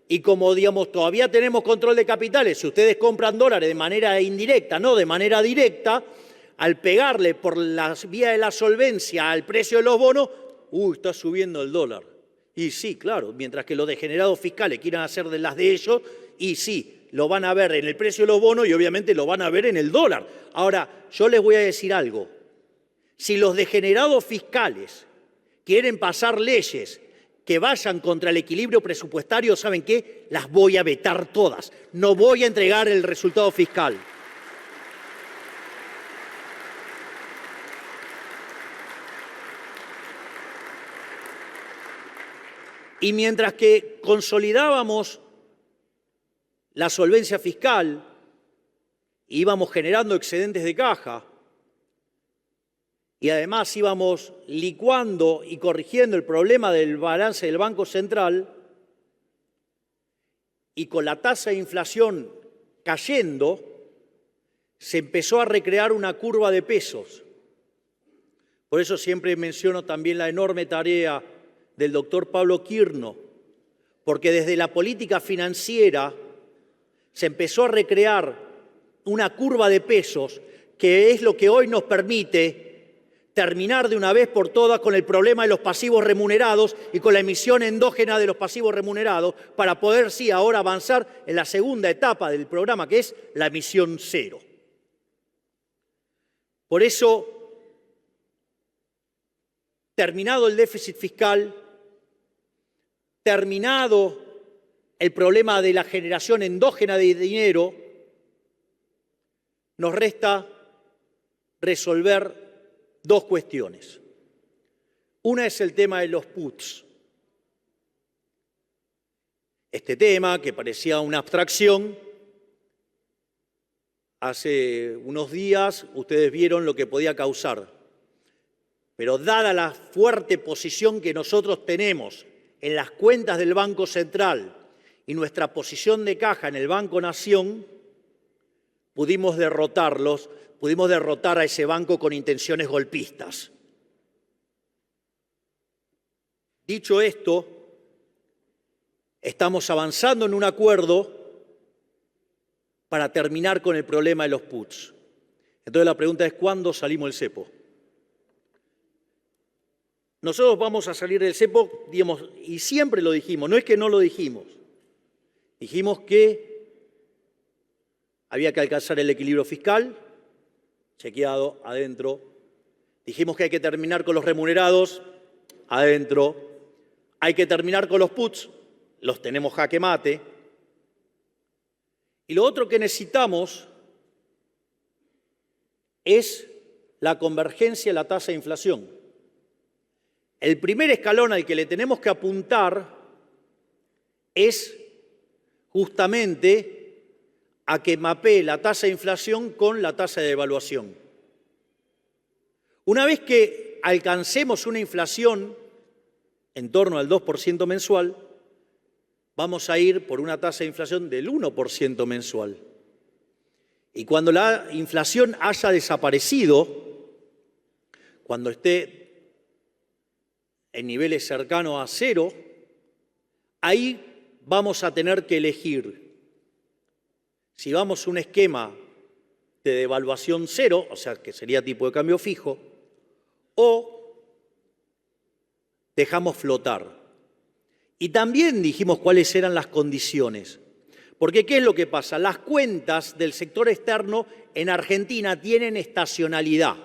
Y como, digamos, todavía tenemos control de capitales, si ustedes compran dólares de manera indirecta, no de manera directa, al pegarle por la vía de la solvencia al precio de los bonos, está subiendo el dólar. Y sí, claro, mientras que los degenerados fiscales quieran hacer de las de ellos, y sí, lo van a ver en el precio de los bonos y obviamente lo van a ver en el dólar. Ahora, yo les voy a decir algo. Si los degenerados fiscales quieren pasar leyes que vayan contra el equilibrio presupuestario, ¿saben qué? Las voy a vetar todas. No voy a entregar el resultado fiscal. Y mientras que consolidábamos la solvencia fiscal, íbamos generando excedentes de caja y además íbamos licuando y corrigiendo el problema del balance del Banco Central, y con la tasa de inflación cayendo, se empezó a recrear una curva de pesos. Por eso siempre menciono también la enorme tarea del doctor Pablo Quirno, porque desde la política financiera se empezó a recrear una curva de pesos que es lo que hoy nos permite terminar de una vez por todas con el problema de los pasivos remunerados y con la emisión endógena de los pasivos remunerados para poder, sí, ahora avanzar en la segunda etapa del programa, que es la emisión cero. Por eso, terminado el déficit fiscal, terminado el problema de la generación endógena de dinero, nos resta resolver dos cuestiones. Una es el tema de los puts. Este tema, que parecía una abstracción, hace unos días ustedes vieron lo que podía causar. Pero dada la fuerte posición que nosotros tenemos en las cuentas del Banco Central y nuestra posición de caja en el Banco Nación, pudimos derrotar a ese banco con intenciones golpistas. Dicho esto, estamos avanzando en un acuerdo para terminar con el problema de los puts. Entonces la pregunta es, ¿cuándo salimos del cepo? Nosotros vamos a salir del cepo, digamos, y siempre lo dijimos, no es que no lo dijimos. Dijimos que había que alcanzar el equilibrio fiscal, chequeado, adentro. Dijimos que hay que terminar con los remunerados, adentro. Hay que terminar con los puts, los tenemos jaque mate. Y lo otro que necesitamos es la convergencia de la tasa de inflación. El primer escalón al que le tenemos que apuntar es justamente a que mapee la tasa de inflación con la tasa de devaluación. Una vez que alcancemos una inflación en torno al 2% mensual, vamos a ir por una tasa de inflación del 1% mensual. Y cuando la inflación haya desaparecido, cuando esté en niveles cercanos a cero, ahí vamos a tener que elegir si vamos a un esquema de devaluación cero, o sea, que sería tipo de cambio fijo, o dejamos flotar. Y también dijimos cuáles eran las condiciones. Porque ¿qué es lo que pasa? Las cuentas del sector externo en Argentina tienen estacionalidad.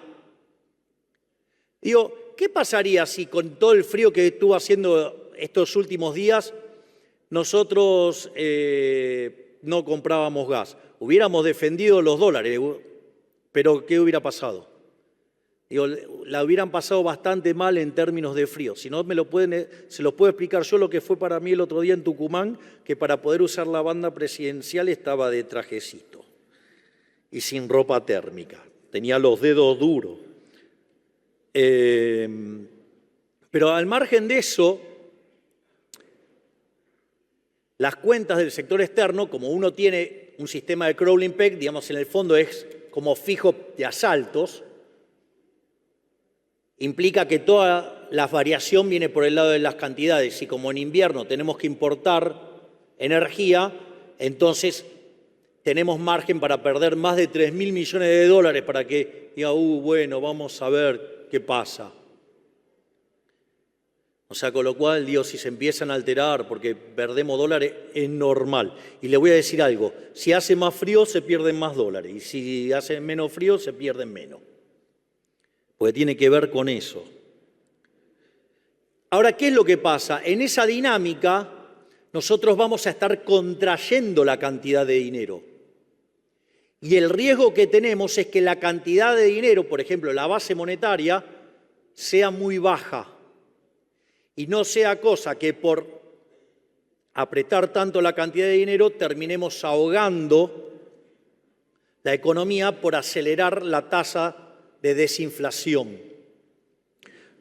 Digo, ¿qué pasaría si con todo el frío que estuvo haciendo estos últimos días nosotros no comprábamos gas? Hubiéramos defendido los dólares, pero ¿qué hubiera pasado? Digo, la hubieran pasado bastante mal en términos de frío. Si no, se los puedo explicar yo lo que fue para mí el otro día en Tucumán, que para poder usar la banda presidencial estaba de trajecito y sin ropa térmica. Tenía los dedos duros. Pero al margen de eso, las cuentas del sector externo, como uno tiene un sistema de crawling peg, digamos, en el fondo es como fijo de asaltos, implica que toda la variación viene por el lado de las cantidades y como en invierno tenemos que importar energía, entonces tenemos margen para perder más de 3.000 millones de dólares para que diga, bueno, vamos a ver qué pasa. O sea, con lo cual, digo, si se empiezan a alterar porque perdemos dólares, es normal. Y le voy a decir algo, si hace más frío se pierden más dólares y si hace menos frío se pierden menos. Porque tiene que ver con eso. Ahora, ¿qué es lo que pasa? En esa dinámica, nosotros vamos a estar contrayendo la cantidad de dinero. Y el riesgo que tenemos es que la cantidad de dinero, por ejemplo, la base monetaria, sea muy baja. Y no sea cosa que por apretar tanto la cantidad de dinero terminemos ahogando la economía por acelerar la tasa de desinflación.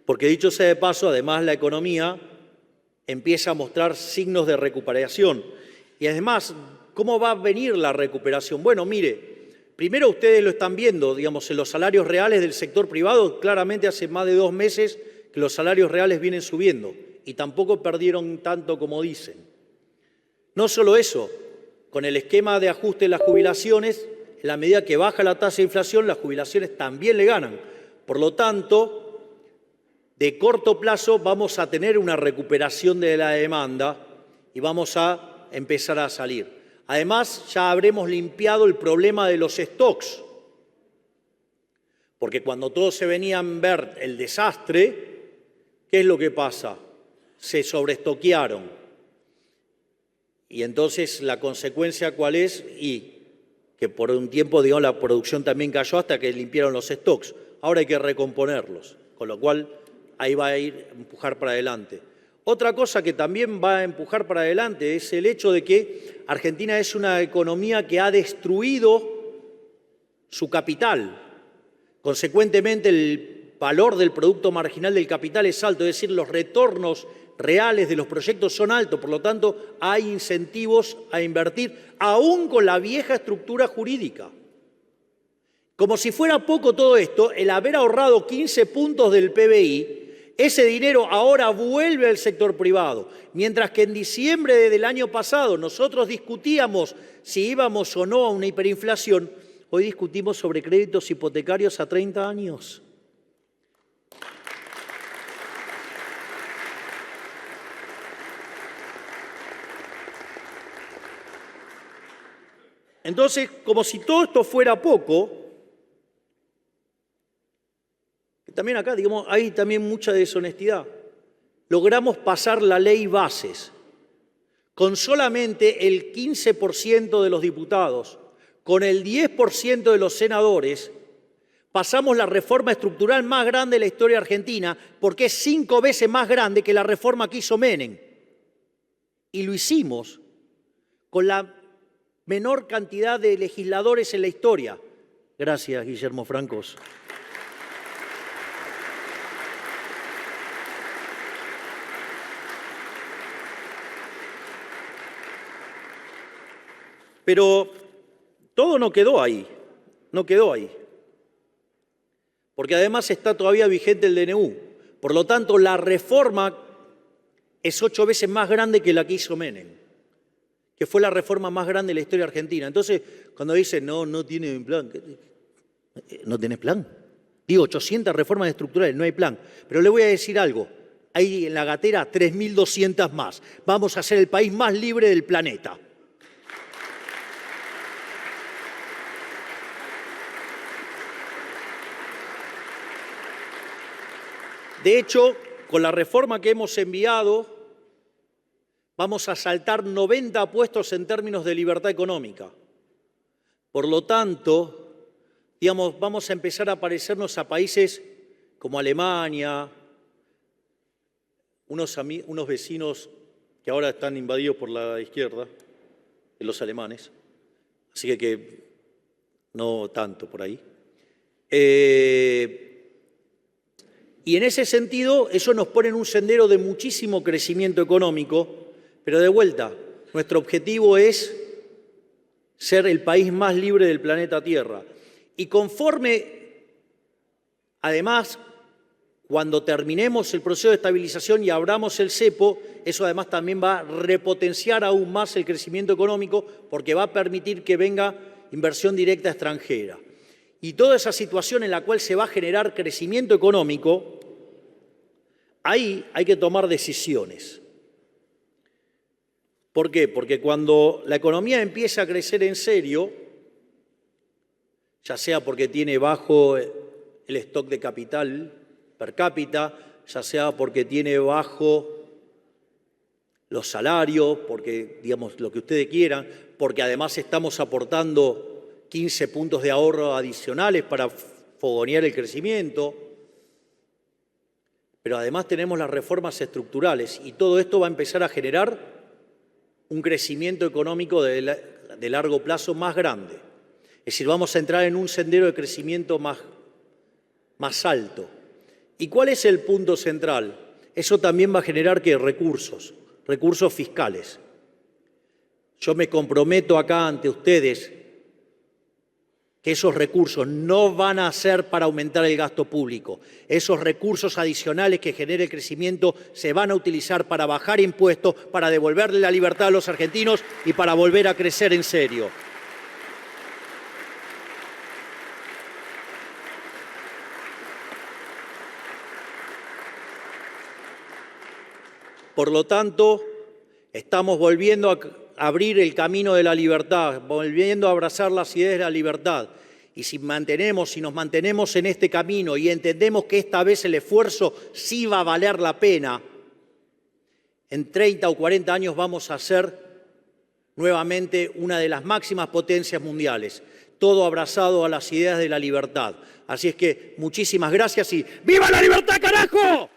Porque dicho sea de paso, además la economía empieza a mostrar signos de recuperación. Y además, ¿cómo va a venir la recuperación? Bueno, mire, primero ustedes lo están viendo, digamos, en los salarios reales del sector privado, claramente hace más de 2 meses que los salarios reales vienen subiendo y tampoco perdieron tanto como dicen. No solo eso, con el esquema de ajuste de las jubilaciones, en la medida que baja la tasa de inflación, las jubilaciones también le ganan. Por lo tanto, de corto plazo vamos a tener una recuperación de la demanda y vamos a empezar a salir. Además, ya habremos limpiado el problema de los stocks, porque cuando todos se venían a ver el desastre, ¿qué es lo que pasa? Se sobreestoquearon. Y entonces la consecuencia, ¿cuál es? Y que por un tiempo, digamos, la producción también cayó hasta que limpiaron los stocks. Ahora hay que recomponerlos, con lo cual ahí va a ir a empujar para adelante. Otra cosa que también va a empujar para adelante es el hecho de que Argentina es una economía que ha destruido su capital. Consecuentemente, el valor del producto marginal del capital es alto, es decir, los retornos reales de los proyectos son altos, por lo tanto, hay incentivos a invertir, aún con la vieja estructura jurídica. Como si fuera poco todo esto, el haber ahorrado 15 puntos del PBI, ese dinero ahora vuelve al sector privado, mientras que en diciembre del año pasado nosotros discutíamos si íbamos o no a una hiperinflación, hoy discutimos sobre créditos hipotecarios a 30 años. Entonces, como si todo esto fuera poco, también acá, digamos, hay también mucha deshonestidad. Logramos pasar la ley Bases con solamente el 15% de los diputados, con el 10% de los senadores, pasamos la reforma estructural más grande de la historia argentina, porque es 5 veces más grande que la reforma que hizo Menem. Y lo hicimos con la menor cantidad de legisladores en la historia. Gracias, Guillermo Francos. Pero todo no quedó ahí, porque además está todavía vigente el DNU. Por lo tanto, la reforma es 8 veces más grande que la que hizo Menem, que fue la reforma más grande de la historia argentina. Entonces, cuando dicen, no tiene plan, ¿no tenés plan? Digo, 800 reformas estructurales, no hay plan. Pero le voy a decir algo, hay en la gatera 3.200 más. Vamos a ser el país más libre del planeta. De hecho, con la reforma que hemos enviado, vamos a saltar 90 puestos en términos de libertad económica. Por lo tanto, digamos, vamos a empezar a parecernos a países como Alemania, unos vecinos que ahora están invadidos por la izquierda, los alemanes, así que no tanto por ahí. Y en ese sentido, eso nos pone en un sendero de muchísimo crecimiento económico, pero de vuelta, nuestro objetivo es ser el país más libre del planeta Tierra. Y conforme, además, cuando terminemos el proceso de estabilización y abramos el cepo, eso además también va a repotenciar aún más el crecimiento económico porque va a permitir que venga inversión directa extranjera. Y toda esa situación en la cual se va a generar crecimiento económico, ahí hay que tomar decisiones. ¿Por qué? Porque cuando la economía empieza a crecer en serio, ya sea porque tiene bajo el stock de capital per cápita, ya sea porque tiene bajo los salarios, porque, digamos, lo que ustedes quieran, porque además estamos aportando 15 puntos de ahorro adicionales para fogonear el crecimiento, pero además tenemos las reformas estructurales y todo esto va a empezar a generar un crecimiento económico de largo plazo más grande. Es decir, vamos a entrar en un sendero de crecimiento más alto. ¿Y cuál es el punto central? Eso también va a generar que recursos fiscales. Yo me comprometo acá ante ustedes que esos recursos no van a ser para aumentar el gasto público. Esos recursos adicionales que genere el crecimiento se van a utilizar para bajar impuestos, para devolverle la libertad a los argentinos y para volver a crecer en serio. Por lo tanto, estamos volviendo a abrir el camino de la libertad, volviendo a abrazar las ideas de la libertad. Y si nos mantenemos en este camino y entendemos que esta vez el esfuerzo sí va a valer la pena, en 30 o 40 años vamos a ser nuevamente una de las máximas potencias mundiales, todo abrazado a las ideas de la libertad. Así es que muchísimas gracias y ¡viva la libertad, carajo!